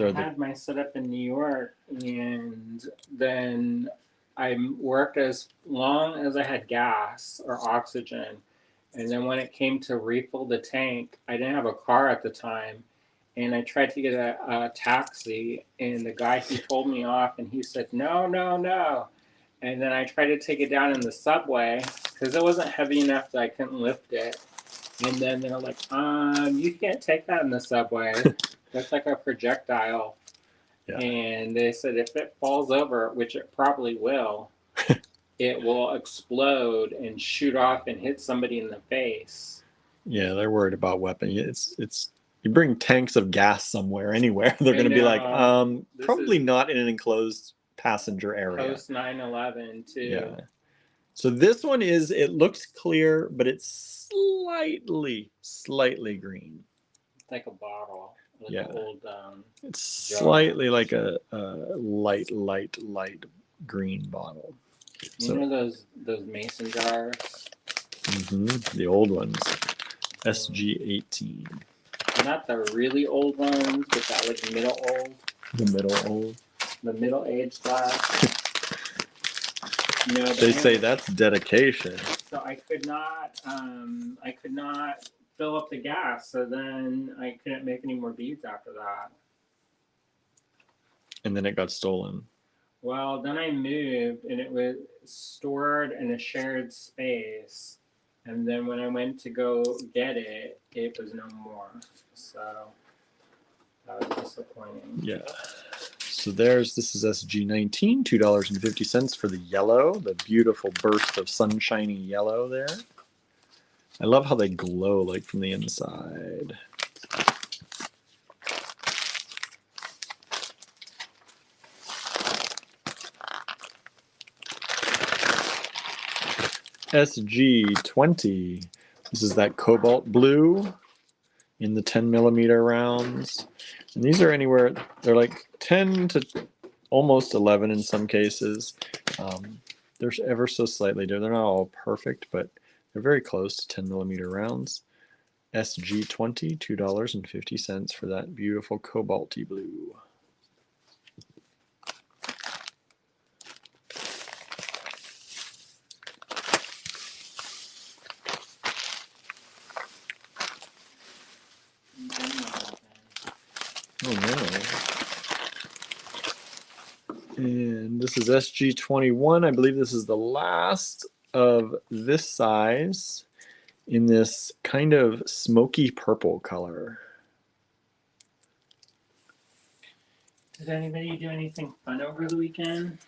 I had my setup in New York, and then I worked as long as I had gas or oxygen. And then when it came to refill the tank, I didn't have a car at the time. And I tried to get a taxi, and the guy, he told me off, and he said, no, no, no. And then I tried to take it down in the subway because it wasn't heavy enough that I couldn't lift it. And then they're like, you can't take that in the subway. That's like a projectile. Yeah. And they said if it falls over, which it probably will, it will explode and shoot off and hit somebody in the face. Yeah, they're worried about weapons. It's you bring tanks of gas somewhere, anywhere, they're going to be like, This probably is not in an enclosed passenger area. post 9/11 too. Yeah. So this one it looks clear, but it's slightly green. It's like a bottle, like Yeah. an old. It's jar. slightly like a light green bottle. You know those mason jars? The old ones. SG18. Not the really old ones, but that like middle old. The middle aged glass. They say that's dedication. So I could not fill up the gas, so then I couldn't make any more beads after that. And then it got stolen. Well, then I moved and it was stored in a shared space. And then when I went to go get it, it was no more. So that was disappointing. Yeah. So this is SG19, $2.50 for the yellow, the beautiful burst of sunshiny yellow there. I love how they glow like from the inside. SG20. This is that cobalt blue in the 10 millimeter rounds. And these are anywhere, they're like 10 to almost 11 in some cases. They're ever so slightly different. They're not all perfect, but they're very close to 10 millimeter rounds. SG20, $2.50 for that beautiful cobalty blue. Oh no. And this is SG21. I believe this is the last of this size in this kind of smoky purple color. Did anybody do anything fun over the weekend?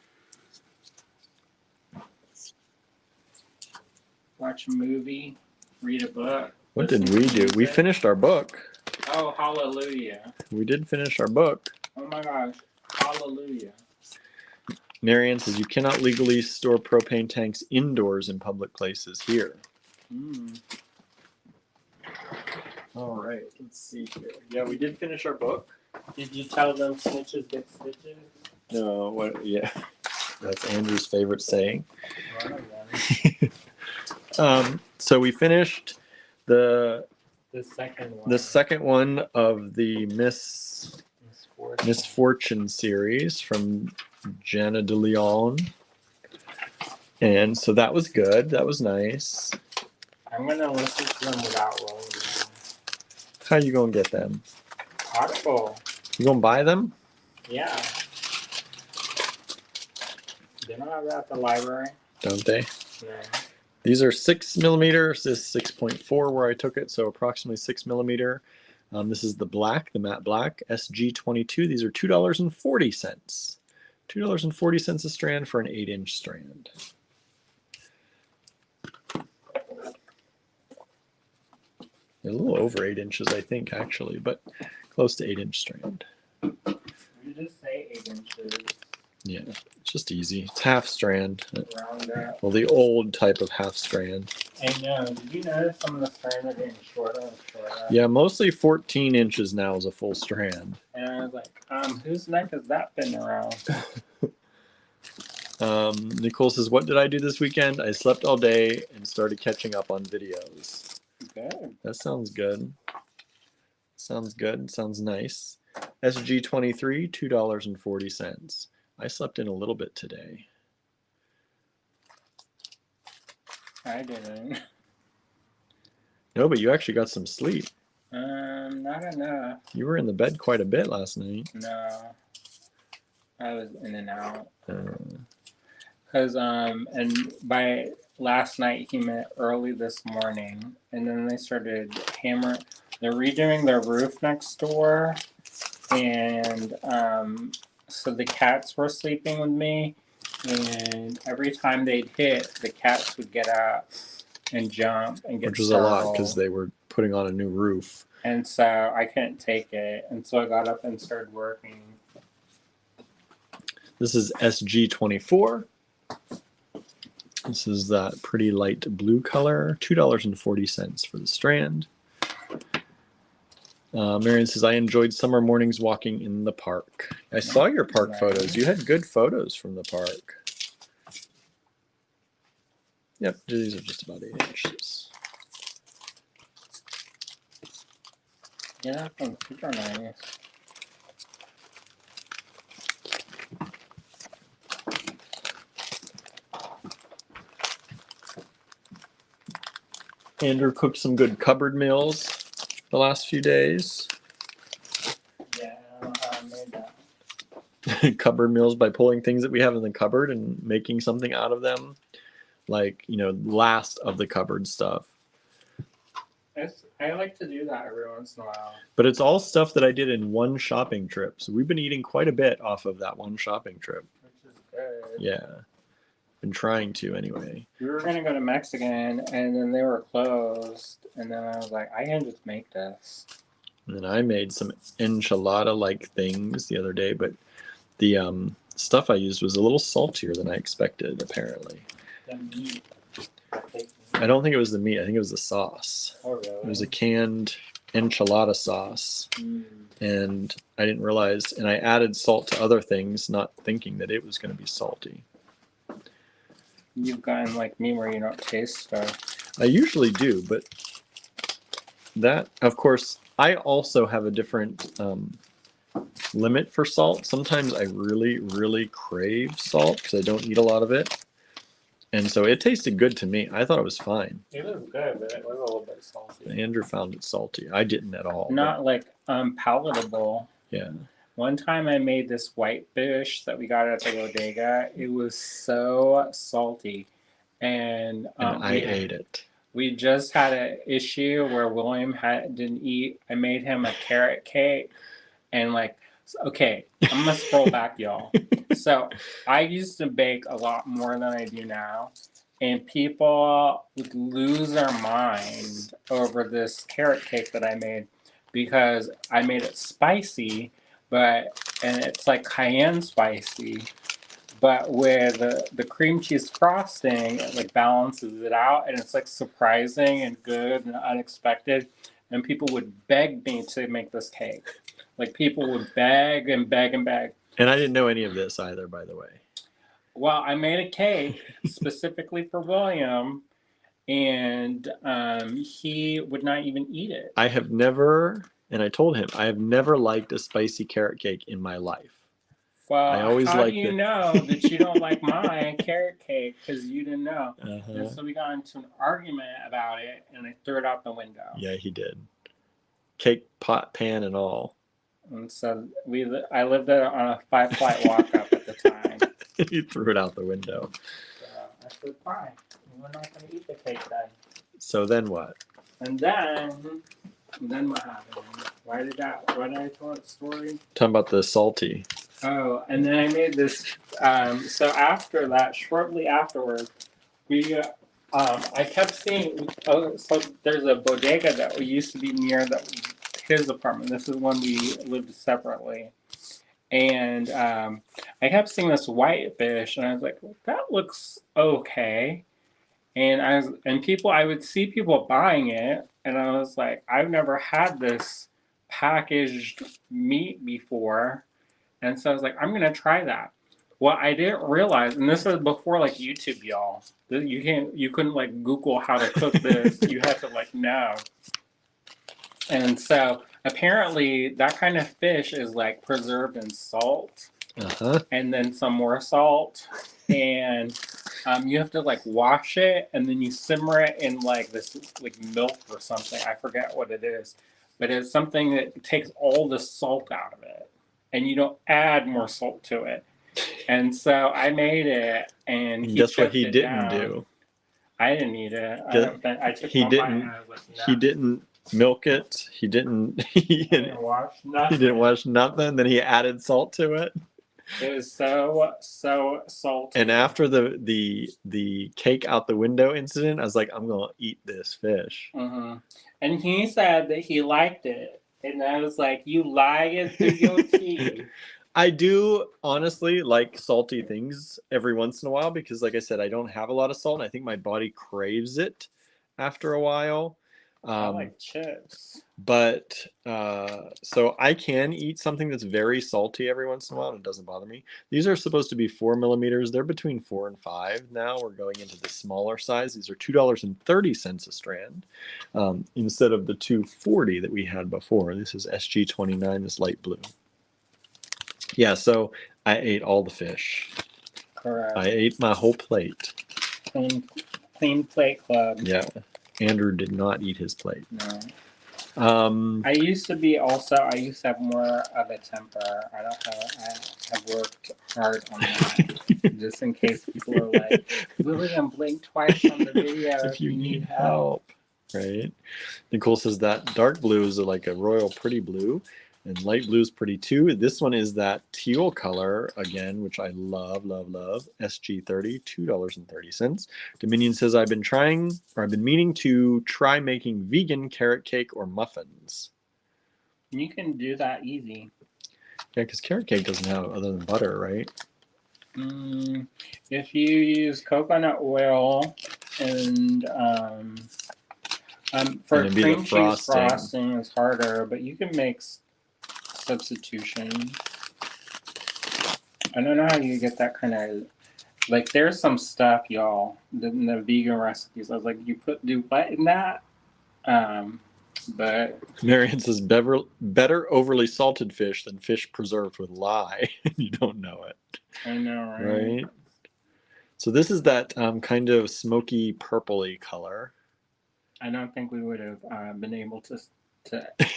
Watch a movie, read a book. What did we do? We finished our book. Oh, hallelujah. We did finish our book. Oh my gosh, hallelujah. Marianne says you cannot legally store propane tanks indoors in public places here. All right, let's see here. Yeah, we did finish our book. Did you tell them snitches get stitches? No, what? Yeah, that's Andrew's favorite saying. So we finished the second one of the Misfortune series from Jenna de Leon. And so that was good. That was nice. I'm going to listen to them without rolling them. How you going to get them? Audible. You going to buy them? Yeah. They don't have that at the library. Don't they? No. These are 6 millimeters. This is 6.4 where I took it, so approximately 6 millimeter. This is the black, the matte black, SG22. These are $2.40. $2.40 a strand for an 8-inch strand. They're a little over 8 inches, I think, actually, but close to 8-inch strand. You just say 8 inches. Yeah, it's just easy. It's half strand. Round up. Well, the old type of half strand. I know. Did you notice some of the strands are getting shorter and shorter? Yeah, mostly 14 inches now is a full strand. And I was like, whose neck is that fitting around? Nicole says, what did I do this weekend? I slept all day and started catching up on videos. Good. That sounds good. Sounds good. Sounds nice. SG23, $2.40. I slept in a little bit today. I didn't. No, but you actually got some sleep. Not enough. You were in the bed quite a bit last night. No. I was in and out. Because, and by last night, he meant early this morning. And then they started they're redoing their roof next door. and so the cats were sleeping with me, and every time they'd hit, the cats would get up and jump and get Which was a lot because startled. they were putting on a new roof. And so I couldn't take it, and so I got up and started working. This is SG24. This is that pretty light blue color, $2.40 for the strand. Marion says, I enjoyed summer mornings walking in the park. I saw your park photos. You had good photos from the park. Yep, these are just about 8 inches. Yeah, that one's super nice. Andrew cooked some good cupboard meals the last few days. Yeah, I made that. Cupboard meals by pulling things that we have in the cupboard and making something out of them. Like, last of the cupboard stuff. I like to do that every once in a while. But it's all stuff that I did in one shopping trip. So we've been eating quite a bit off of that one shopping trip. Which is good. Yeah. Been trying to anyway. We were going to go to Mexican, and then they were closed. And then I was like, I can just make this. And then I made some enchilada-like things the other day. But the stuff I used was a little saltier than I expected, apparently. The meat. I don't think it was the meat. I think it was the sauce. Oh, really? It was a canned enchilada sauce. And I didn't realize, and I added salt to other things, not thinking that it was going to be salty. You've gotten like me where you don't taste stuff. I usually do, but that, of course, I also have a different limit for salt. Sometimes I really, really crave salt because I don't eat a lot of it. And so it tasted good to me. I thought it was fine. It was good, but it was a little bit salty. Andrew found it salty. I didn't at all. Not like palatable. Yeah. One time I made this white fish that we got at the bodega. It was so salty. And I ate it. We just had an issue where William didn't eat. I made him a carrot cake. And okay, I'm going to scroll back, y'all. So I used to bake a lot more than I do now. And people would lose their mind over this carrot cake that I made because I made it spicy, and it's like cayenne spicy. But with the cream cheese frosting, it balances it out, and it's surprising and good and unexpected. And people would beg me to make this cake. People would beg and beg and beg. And I didn't know any of this either, by the way. Well, I made a cake specifically for William, and he would not even eat it. I have never, and I told him, I have never liked a spicy carrot cake in my life. Well, I always how do liked you it. know that you don't like my carrot cake? Because you didn't know. Uh-huh. And so we got into an argument about it, and I threw it out the window. Yeah, he did. Cake, pot, pan, and all. And so I lived there on a 5-flight walk-up at the time. He threw it out the window. So I said, fine. We're not going to eat the cake then. So then what? And then what happened? Why did I tell that story? Talking about the salty. Oh, and then I made this. So after that, shortly afterwards, I kept seeing. Oh, so there's a bodega that used to be near his apartment. This is when we lived separately, and I kept seeing this white fish, and I was like, that looks okay. And I would see people buying it, and I was like, I've never had this packaged meat before. And so I was like, I'm going to try that. Well, I didn't realize, and this was before YouTube, y'all. You couldn't Google how to cook this. You had to know. And so apparently that kind of fish is preserved in salt. Uh-huh. And then some more salt. And you have to wash it, and then you simmer it in this milk or something. I forget what it is. But it's something that takes all the salt out of it. And you don't add more salt to it. And so I made it, and guess what he didn't do? I didn't eat it. I took he one bite and I was like, no. He didn't milk it. He didn't. He didn't wash nothing. didn't wash nothing. Then he added salt to it. It was so salty. And after the cake out the window incident, I was like, I'm gonna eat this fish. Mm-hmm. And he said that he liked it, and I was like, "You lying through your teeth." I do honestly like salty things every once in a while because, like I said, I don't have a lot of salt, and I think my body craves it after a while. I like chips. But so I can eat something that's very salty every once in a while, and it doesn't bother me. These are supposed to be 4 millimeters. They're between 4 and 5 now. We're going into the smaller size. These are $2.30 a strand instead of the $2.40 that we had before. This is SG29, this light blue. Yeah, so I ate all the fish. Correct. I ate my whole plate. Clean plate club. Yeah, Andrew did not eat his plate. No. I used to have more of a temper. I have worked hard on that. Just in case people are like, William, blink twice on the video if you need help. Right? Nicole says that dark blue is like a royal pretty blue, and light blue is pretty too. This one is that teal color again, which I love. SG30, $2.30. Dominion says I've been meaning to try making vegan carrot cake or muffins. You can do that easy. Yeah, because carrot cake doesn't have other than butter, right? If you use coconut oil and for And cream cheese frosting is harder, but you can make substitution. I don't know how you get that kind of, like, there's some stuff, y'all, in the vegan recipes. I was like, do what in that? But Marion says better overly salted fish than fish preserved with lye. You don't know it. I know, right? So this is that kind of smoky purpley color. I don't think we would have been able to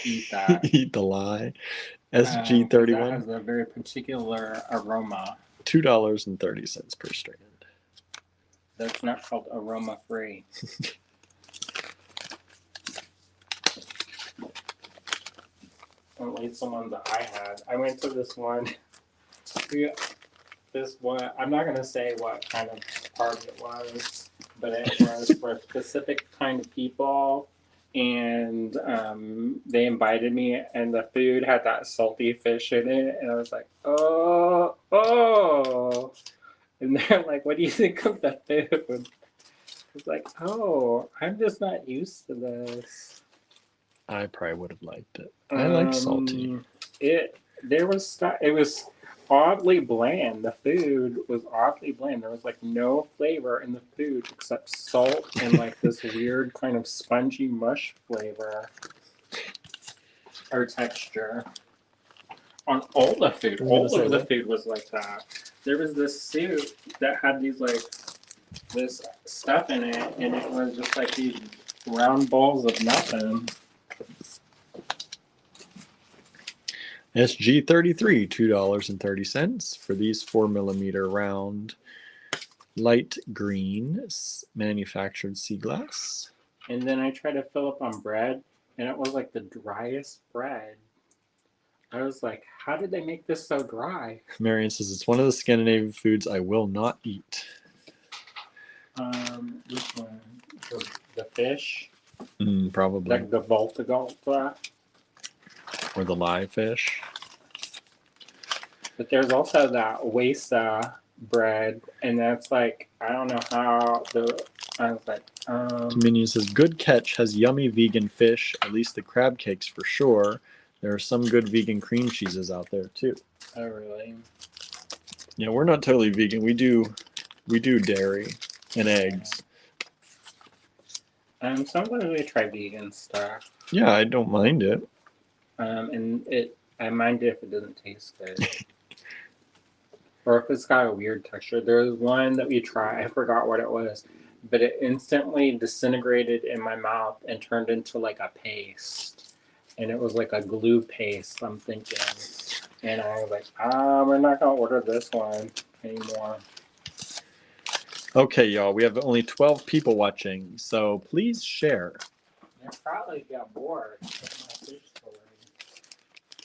eat that. Eat the lye. SG31. That has a very particular aroma. $2.30 per strand. That's not called aroma free. At least the one that I had. I went to this one. I'm not gonna say what kind of party it was, but it was for a specific kind of people. And they invited me, and the food had that salty fish in it, and I was like, oh. And they're like, what do you think of the food? I was like, oh, I'm just not used to this. I probably would have liked it. I like salty. It was oddly bland. The food was oddly bland. There was like no flavor in the food except salt and like this weird kind of spongy mush flavor or texture. On all the food, all of the food was like that. There was this soup that had this stuff in it, and it was just like these round balls of nothing. SG33, $2.30 for these 4mm round light green manufactured sea glass. And then I tried to fill up on bread, and it was like the driest bread. I was like, how did they make this so dry? Marion says it's one of the Scandinavian foods I will not eat. Which one? The fish? Probably. Like the Volta. Or the live fish. But there's also that Wesa bread, and that's like, I don't know how I was like, Dominion says good catch, has yummy vegan fish, at least the crab cakes for sure. There are some good vegan cream cheeses out there too. Oh really? Yeah, we're not totally vegan. We do dairy and eggs. Sometimes we try vegan stuff. Yeah, I don't mind it. I mind it if it doesn't taste good. Or if it's got a weird texture. There's one that we tried, I forgot what it was, but it instantly disintegrated in my mouth and turned into like a paste. And it was like a glue paste, I'm thinking. And I was like, we're not gonna order this one anymore. Okay, y'all, we have only 12 people watching, so please share. You probably got bored with my fish story.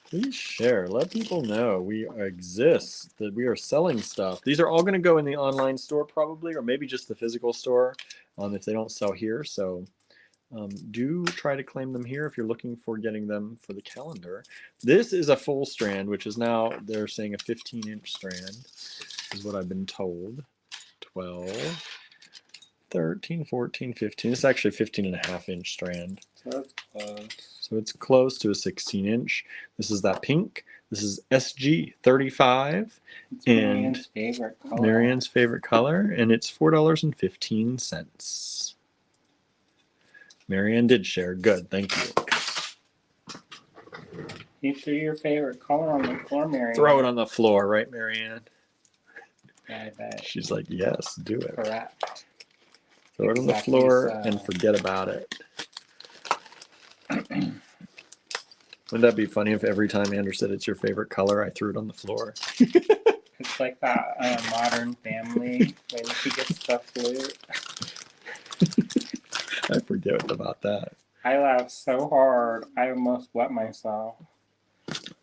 Please share. Let people know we exist, that we are selling stuff. These are all going to go in the online store probably, or maybe just the physical store if they don't sell here. So do try to claim them here if you're looking for getting them for the calendar. This is a full strand, which is now, they're saying a 15-inch strand, is what I've been told. 12, 13, 14, 15. It's actually a 15.5-inch strand. So that's close. So it's close to a 16-inch. This is that pink. This is SG35. It's Marianne's favorite color. Marianne's favorite color, and it's $4.15. Marianne did share. Good, thank you. You threw your favorite color on the floor, Marianne. Throw it on the floor, right, Marianne? Yeah, I bet. She's like, yes, do it. Correct. Throw it on the floor and forget about it. Wouldn't that be funny if every time Andrew said it's your favorite color, I threw it on the floor? It's like that Modern Family when he gets the flute. I forget about that. I laughed so hard, I almost wet myself.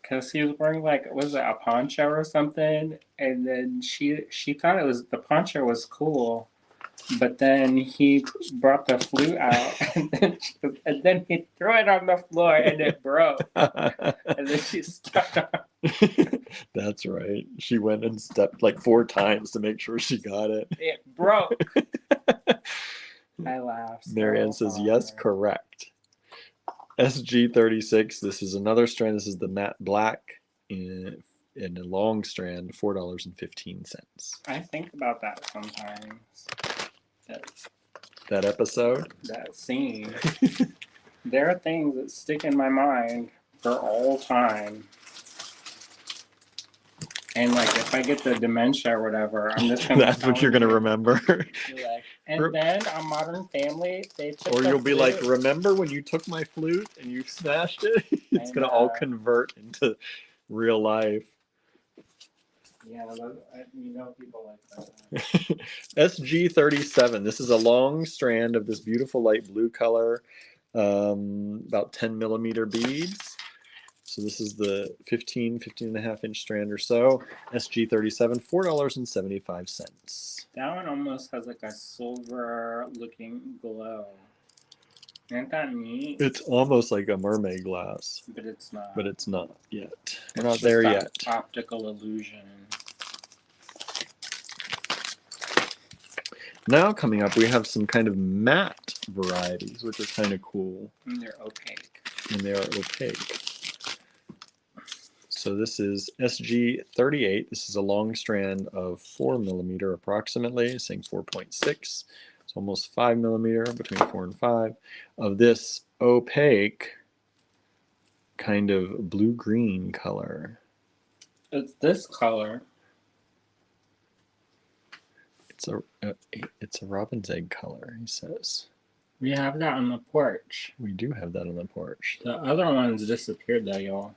Because he was wearing, like, was it a poncho or something? And then she thought it was, the poncho was cool. But then he brought the flute out, and then he threw it on the floor, and it broke. And then she stepped on. That's right. She went and stepped like 4 times to make sure she got it. It broke. I laughed. Marianne says, yes, correct. SG36, this is another strand. This is the matte black in a long strand, $4.15. I think about that sometimes. That episode? That scene. There are things that stick in my mind for all time. And like if I get the dementia or whatever, I'm just gonna That's what you're gonna remember. Like, and then on Modern Family, they took or the you'll be flute. like, remember when you took my flute and you smashed it? It's gonna all convert into real life. Yeah, you know people like that. SG37. This is a long strand of this beautiful light blue color, about 10 millimeter beads. So this is the 15 and a half inch strand or so. SG37, $4.75. That one almost has like a silver looking glow. Isn't that neat? It's almost like a mermaid glass. But it's not. But it's not yet. We're not there yet. Optical illusion. Now coming up, we have some kind of matte varieties, which are kind of cool. And they're opaque. And they are opaque. So this is SG38. This is a long strand of 4 millimeter approximately, saying 4.6. It's almost 5 millimeter, between 4 and 5, of this opaque kind of blue-green color. It's this color. It's a robin's egg color, he says. We have that on the porch. We do have that on the porch. The other ones disappeared though, y'all.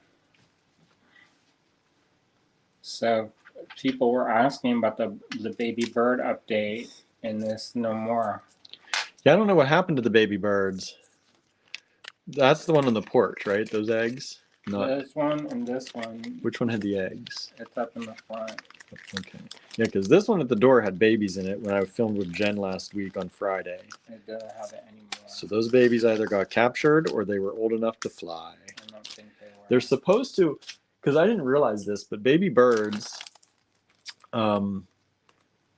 So people were asking about the baby bird update, and this no more. Yeah, I don't know what happened to the baby birds. That's the one on the porch, right? Those eggs? Not this one and this one. Which one had the eggs? It's up in the front. Okay. Yeah, because this one at the door had babies in it when I filmed with Jen last week on Friday. It doesn't have it anymore. So those babies either got captured or they were old enough to fly. I don't think they were. They're supposed to, because I didn't realize this, but baby birds,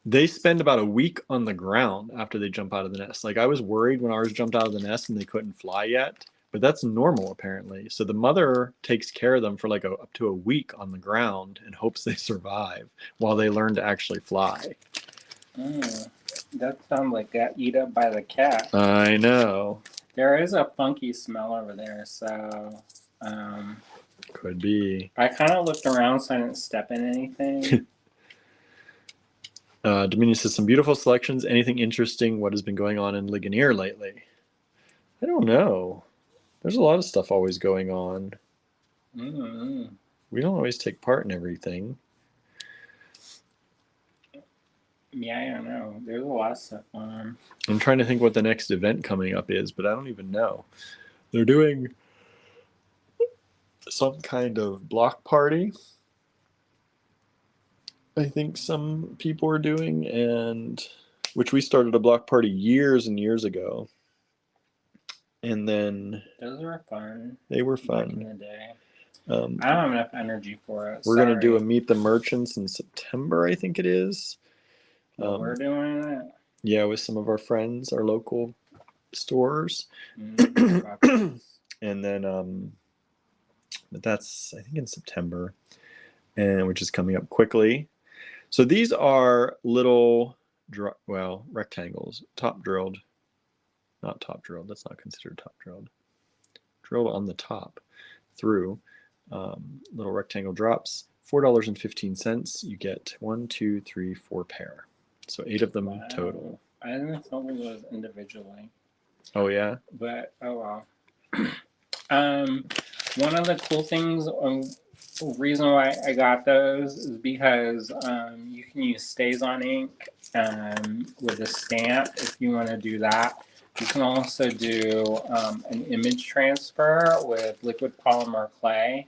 they spend about a week on the ground after they jump out of the nest. Like I was worried when ours jumped out of the nest and they couldn't fly yet, but that's normal apparently. So the mother takes care of them for like up to a week on the ground and hopes they survive while they learn to actually fly. That sounds like got eat up by the cat. I know. There is a funky smell over there, so could be. I kind of looked around so I didn't step in anything. Dominion says some beautiful selections. Anything interesting? What has been going on in Ligonier lately? I don't know. There's a lot of stuff always going on. We don't always take part in everything. Yeah, I don't know. There's a lot of stuff on. I'm trying to think what the next event coming up is, but I don't even know. They're doing some kind of block party. I think some people are doing, and which we started a block party years and years ago. And then Those were fun. They were Back in fun. the day. I Um, don't have enough energy for it. we're going to do a Meet the Merchants in September, I think it is. We're doing it. Yeah, with some of our friends, our local stores. Mm, And then, but that's, I think, in September, and which is coming up quickly. So these are little, rectangles, top drilled. Not top drilled. That's not considered top drilled. Drilled on the top through little rectangle drops. $4.15. You get 1, 2, 3, 4 pair. So 8 of them total. I didn't know it was individually. Oh yeah. But oh well. One of the cool things, reason why I got those is because you can use stays on ink with a stamp if you want to do that. You can also do an image transfer with liquid polymer clay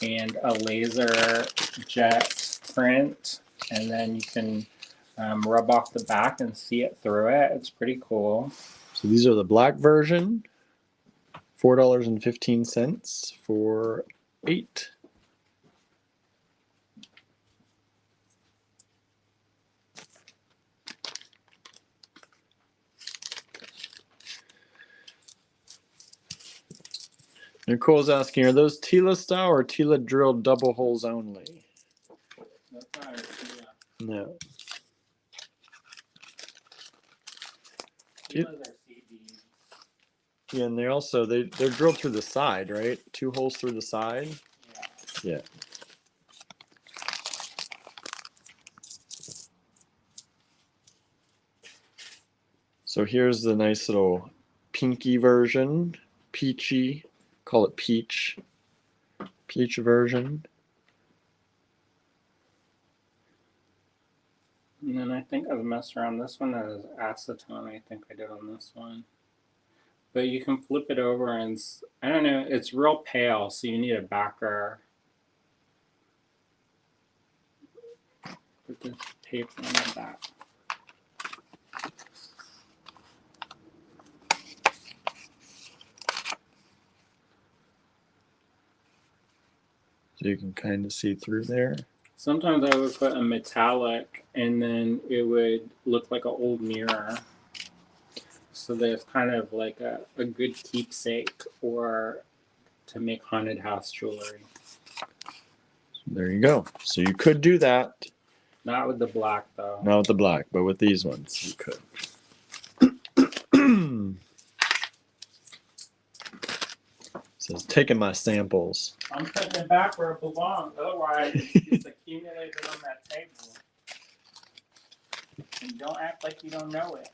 and a laser jet print, and then you can rub off the back and see it through it. It's pretty cool. So these are the black version. $4.15 for 8. Nicole's asking, are those Tila style or Tila drilled double holes only? That's not Tila. No. Tilas are CDs. Yeah, and they're drilled through the side, right? 2 holes through the side. Yeah. So here's the nice little pinky version, peachy. Call it peach version. And then I think I've messed around. This one is acetone. I think I did on this one. But you can flip it over and I don't know. It's real pale, so you need a backer. Put the paper on the back. So you can kind of see through there. Sometimes I would put a metallic, and then it would look like an old mirror. So there's kind of like a good keepsake or to make haunted house jewelry. So there you go. So you could do that. Not with the black, though. Not with the black, but with these ones, you could. Says, taking my samples. I'm putting it back where it belongs. Otherwise, it's accumulated on that table. And don't act like you don't know it.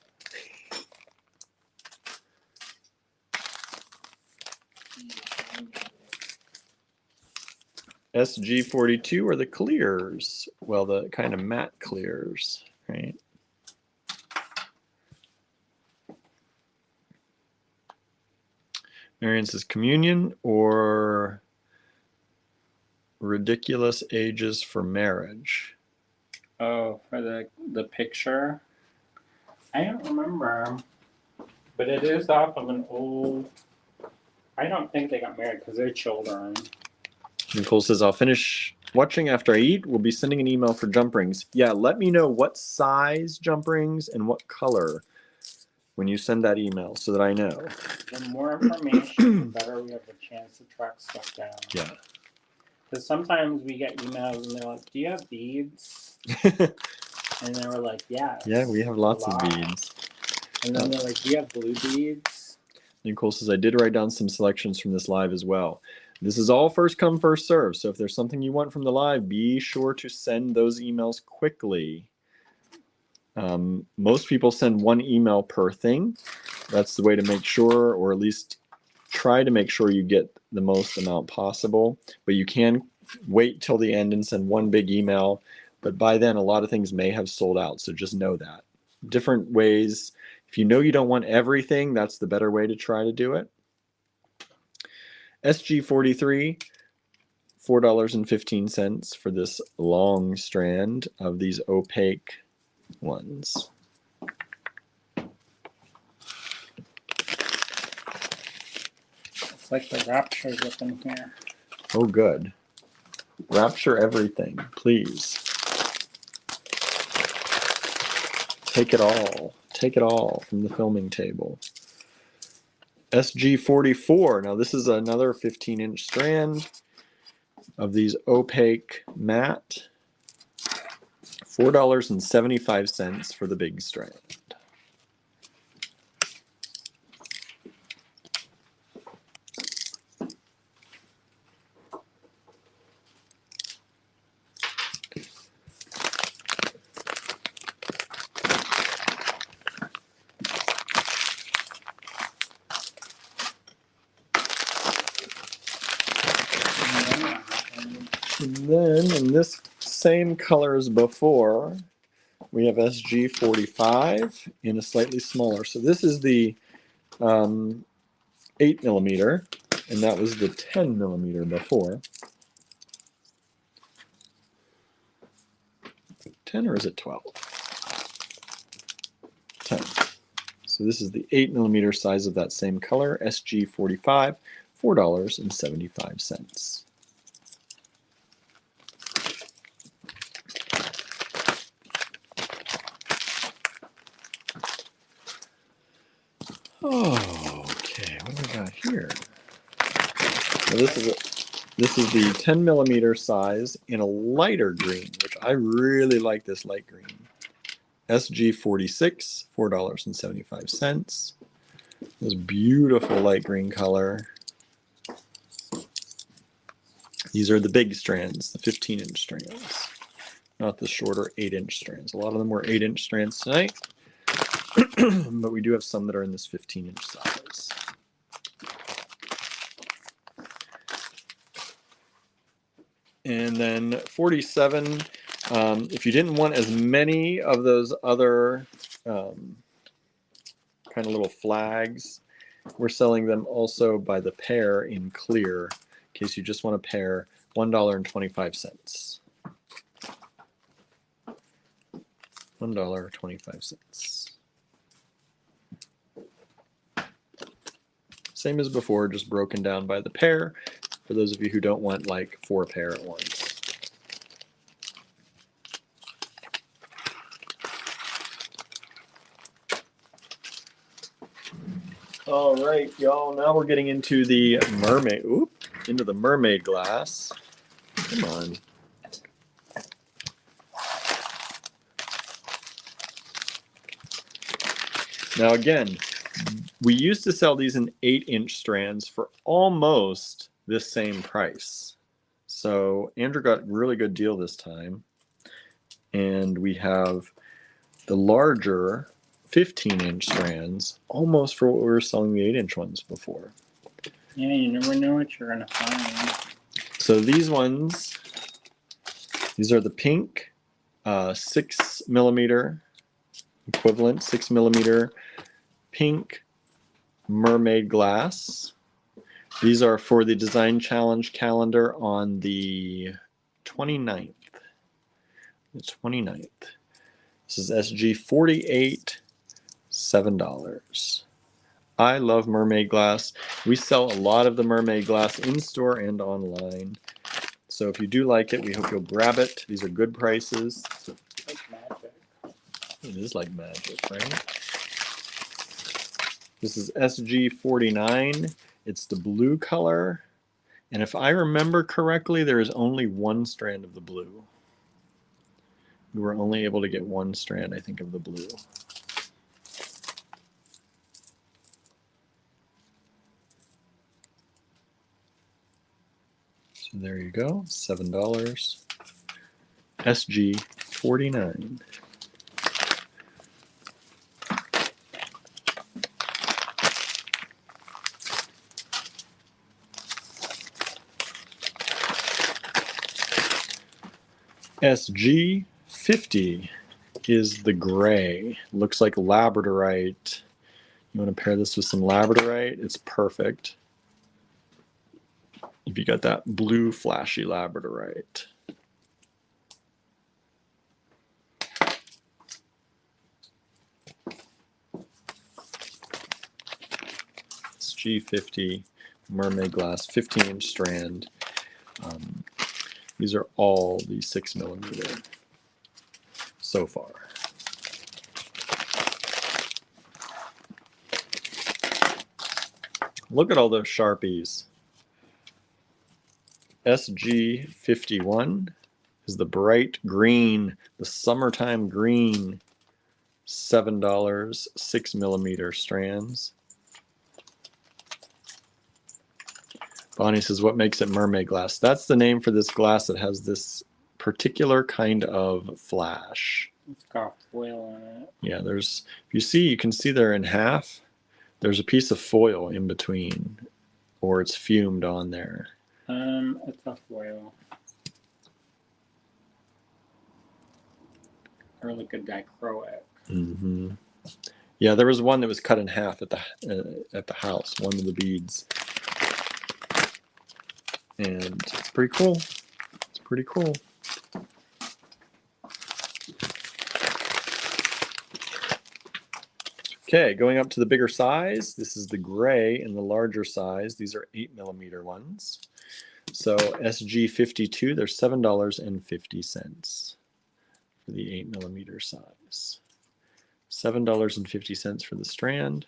SG42 are the clears. Well, the kind of matte clears, right? Marion says communion or ridiculous ages for marriage. Oh, for the picture? I don't remember. But it is off of an old... I don't think they got married because they're children. Nicole says, I'll finish watching after I eat. We'll be sending an email for jump rings. Yeah, let me know what size jump rings and what color when you send that email so that I know. The more information, the better we have a chance to track stuff down. Yeah. Because sometimes we get emails and they're like, do you have beads? And then we're like, yes. Yeah, we have lots of beads. And then they're like, do you have blue beads? Nicole says, I did write down some selections from this live as well. This is all first come, first serve. So if there's something you want from the live, be sure to send those emails quickly. Most people send 1 email per thing. That's the way to make sure, or at least try to make sure you get the most amount possible. But you can wait till the end and send 1 big email. but by then a lot of things may have sold out, so just know that. Different ways. If you know you don't want everything, that's the better way to try to do it. SG43, $4.15 for this long strand of these opaque ones. It's like the Rapture's up in here. Oh, good. Rapture everything, please. Take it all. Take it all from the filming table. SG44. Now this is another 15-inch strand of these opaque matte. $4.75 for the big strand. And then in this same color as before, we have SG45 in a slightly smaller. So this is the 8mm, and that was the 10mm before. 10 or is it 12? 10. So this is the 8mm size of that same color, SG45, $4.75. Oh, okay, what do we got here? Well, this is the 10mm size in a lighter green, which I really like this light green. SG46, $4.75. This beautiful light green color. These are the big strands, the 15-inch strands, not the shorter 8-inch strands. A lot of them were 8-inch strands tonight, but we do have some that are in this 15-inch size. And then 47, if you didn't want as many of those other kind of little flags, we're selling them also by the pair in clear, in case you just want a pair, $1.25. $1.25. Same as before, just broken down by the pair, for those of you who don't want like 4 pair at once. All right, y'all, now we're getting into the mermaid, into the mermaid glass. Come on. Now again, we used to sell these in 8-inch strands for almost this same price. So Andrew got a really good deal this time. And we have the larger 15-inch strands almost for what we were selling the 8-inch ones before. Yeah, you never know what you're going to find. So these ones, these are the pink 6mm equivalent, 6mm pink mermaid glass. These are for the Design Challenge calendar on the 29th. The 29th. This is SG48, $7. I love mermaid glass. We sell a lot of the mermaid glass in store and online. So if you do like it, we hope you'll grab it. These are good prices. Like magic. It is like magic, right? This is SG49. It's the blue color. And if I remember correctly, there is only one strand of the blue. We were only able to get one strand, I think, of the blue. So there you go, $7. SG49. SG $50 is the gray. Looks like labradorite. You want to pair this with some labradorite? It's perfect. If you got that blue flashy labradorite. G50 mermaid glass 15-inch strand. These are all the 6mm so far. Look at all those Sharpies. SG51 is the bright green, the summertime green, $7, 6mm strands. Bonnie says, what makes it mermaid glass? That's the name for this glass that has this particular kind of flash. It's got foil in it. Yeah, there's, if you can see there in half, there's a piece of foil in between, or it's fumed on there. It's a foil. Or like a dichroic. Mm-hmm. Yeah, there was one that was cut in half at the house, one of the beads. And it's pretty cool. It's pretty cool. Okay, going up to the bigger size. This is the gray in the larger size. These are 8mm ones. So SG52, they're $7.50 for the 8mm size. $7.50 for the strand.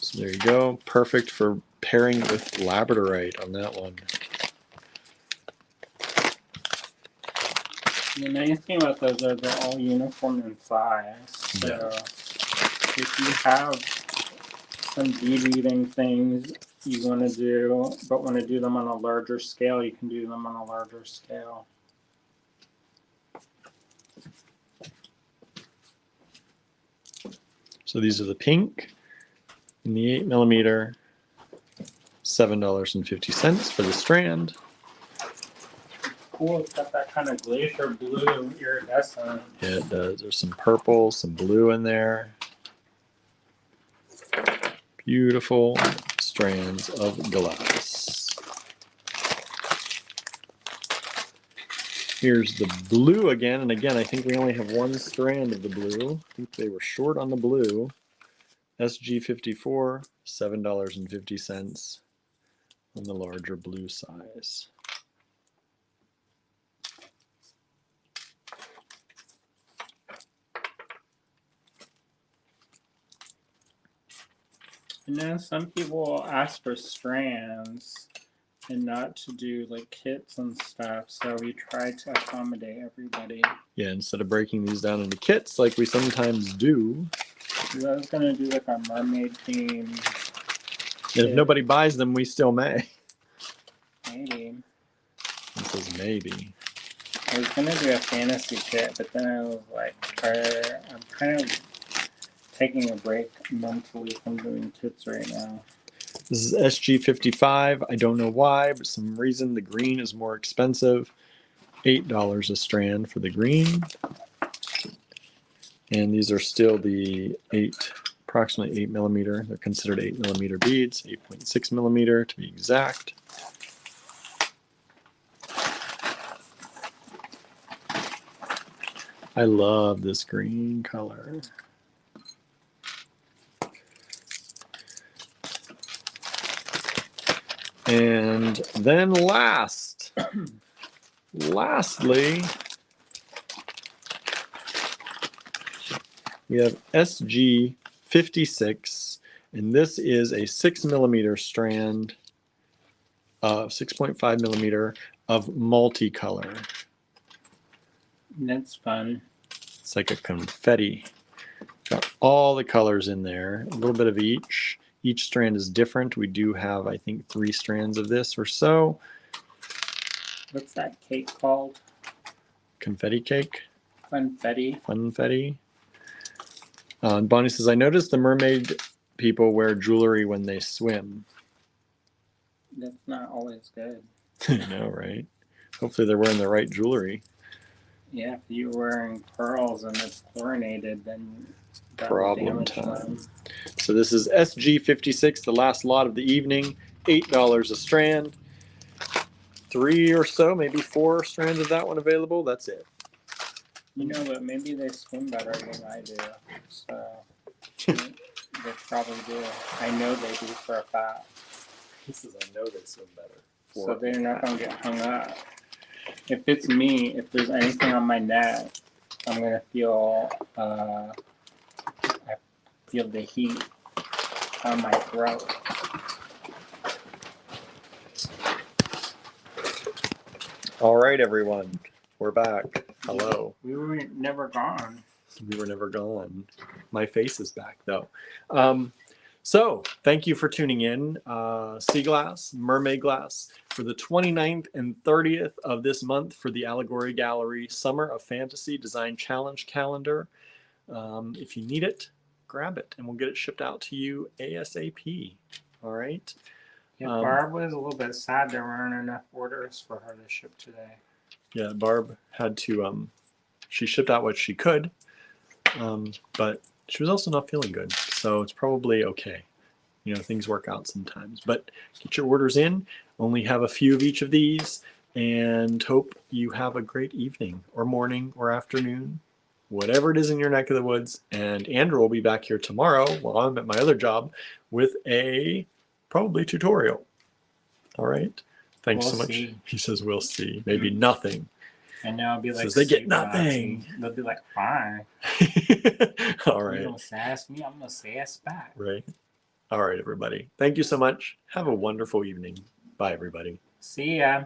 So there you go. Perfect for pairing with labradorite on that one. The nice thing about those are they're all uniform in size. So if you have some bead weaving things you want to do, but want to do them on a larger scale, you can do them on a larger scale. So these are the pink in the 8mm, $7.50 for the strand. Cool, it's got that kind of glacier blue iridescent. Yeah, it does. There's some purple, some blue in there. Beautiful strands of glass. Here's the blue again, and again, I think we only have one strand of the blue. I think they were short on the blue. SG54, $7.50 on the larger blue size. And then some people ask for strands and not to do like kits and stuff, so we try to accommodate everybody. Yeah, instead of breaking these down into kits like we sometimes do. I was gonna do like a mermaid theme. And if nobody buys them, we still may. Maybe. It says maybe. I was gonna do a fantasy kit, but then I was like, I'm kind of taking a break mentally from doing kits right now. This is SG55. I don't know why, but some reason the green is more expensive. $8 a strand for the green. And these are still the approximately 8mm. They're considered 8mm beads, 8.6mm to be exact. I love this green color. And then lastly, we have SG56, and this is a 6mm strand of 6.5mm of multicolor. That's fun. It's like a confetti. Got all the colors in there, a little bit of each. Each strand is different. We do have, I think, 3 strands of this or so. What's that cake called? Confetti cake. Funfetti. Funfetti. Bonnie says, I noticed the mermaid people wear jewelry when they swim. That's not always good. I know, right? Hopefully they're wearing the right jewelry. Yeah, if you're wearing pearls and it's chlorinated, then that will Problem damage time. them. So this is SG56, the last lot of the evening, $8 a strand. 3 or so, maybe 4 strands of that one available. That's it. You know, but maybe they swim better than I do. So they probably do. I know they do for a fact. He says, I know they swim better. So they're not going to get hung up. If it's me, if there's anything on my neck, I'm going to feel, I feel the heat on my throat. All right, everyone. We're back. Hello. We were never gone. We were never gone. My face is back, though. So thank you for tuning in. Sea Glass, Mermaid Glass, for the 29th and 30th of this month for the Allegory Gallery Summer of Fantasy Design Challenge calendar. If you need it, grab it, and we'll get it shipped out to you ASAP. All right? Yeah, Barb was a little bit sad there weren't enough orders for her to ship today. Yeah, Barb had to, she shipped out what she could, but she was also not feeling good. So it's probably okay. You know, things work out sometimes. But get your orders in. Only have a few of each of these, and hope you have a great evening or morning or afternoon, whatever it is in your neck of the woods. And Andrew will be back here tomorrow while I'm at my other job with a probably tutorial. All right. Thanks so much. See. He says, we'll see. Maybe nothing. And now it'll be like, says they get nothing. They'll be like, fine. All right. You're going to sass me, I'm going to sass back. Right. All right, everybody. Thank you so much. Have a wonderful evening. Bye, everybody. See ya.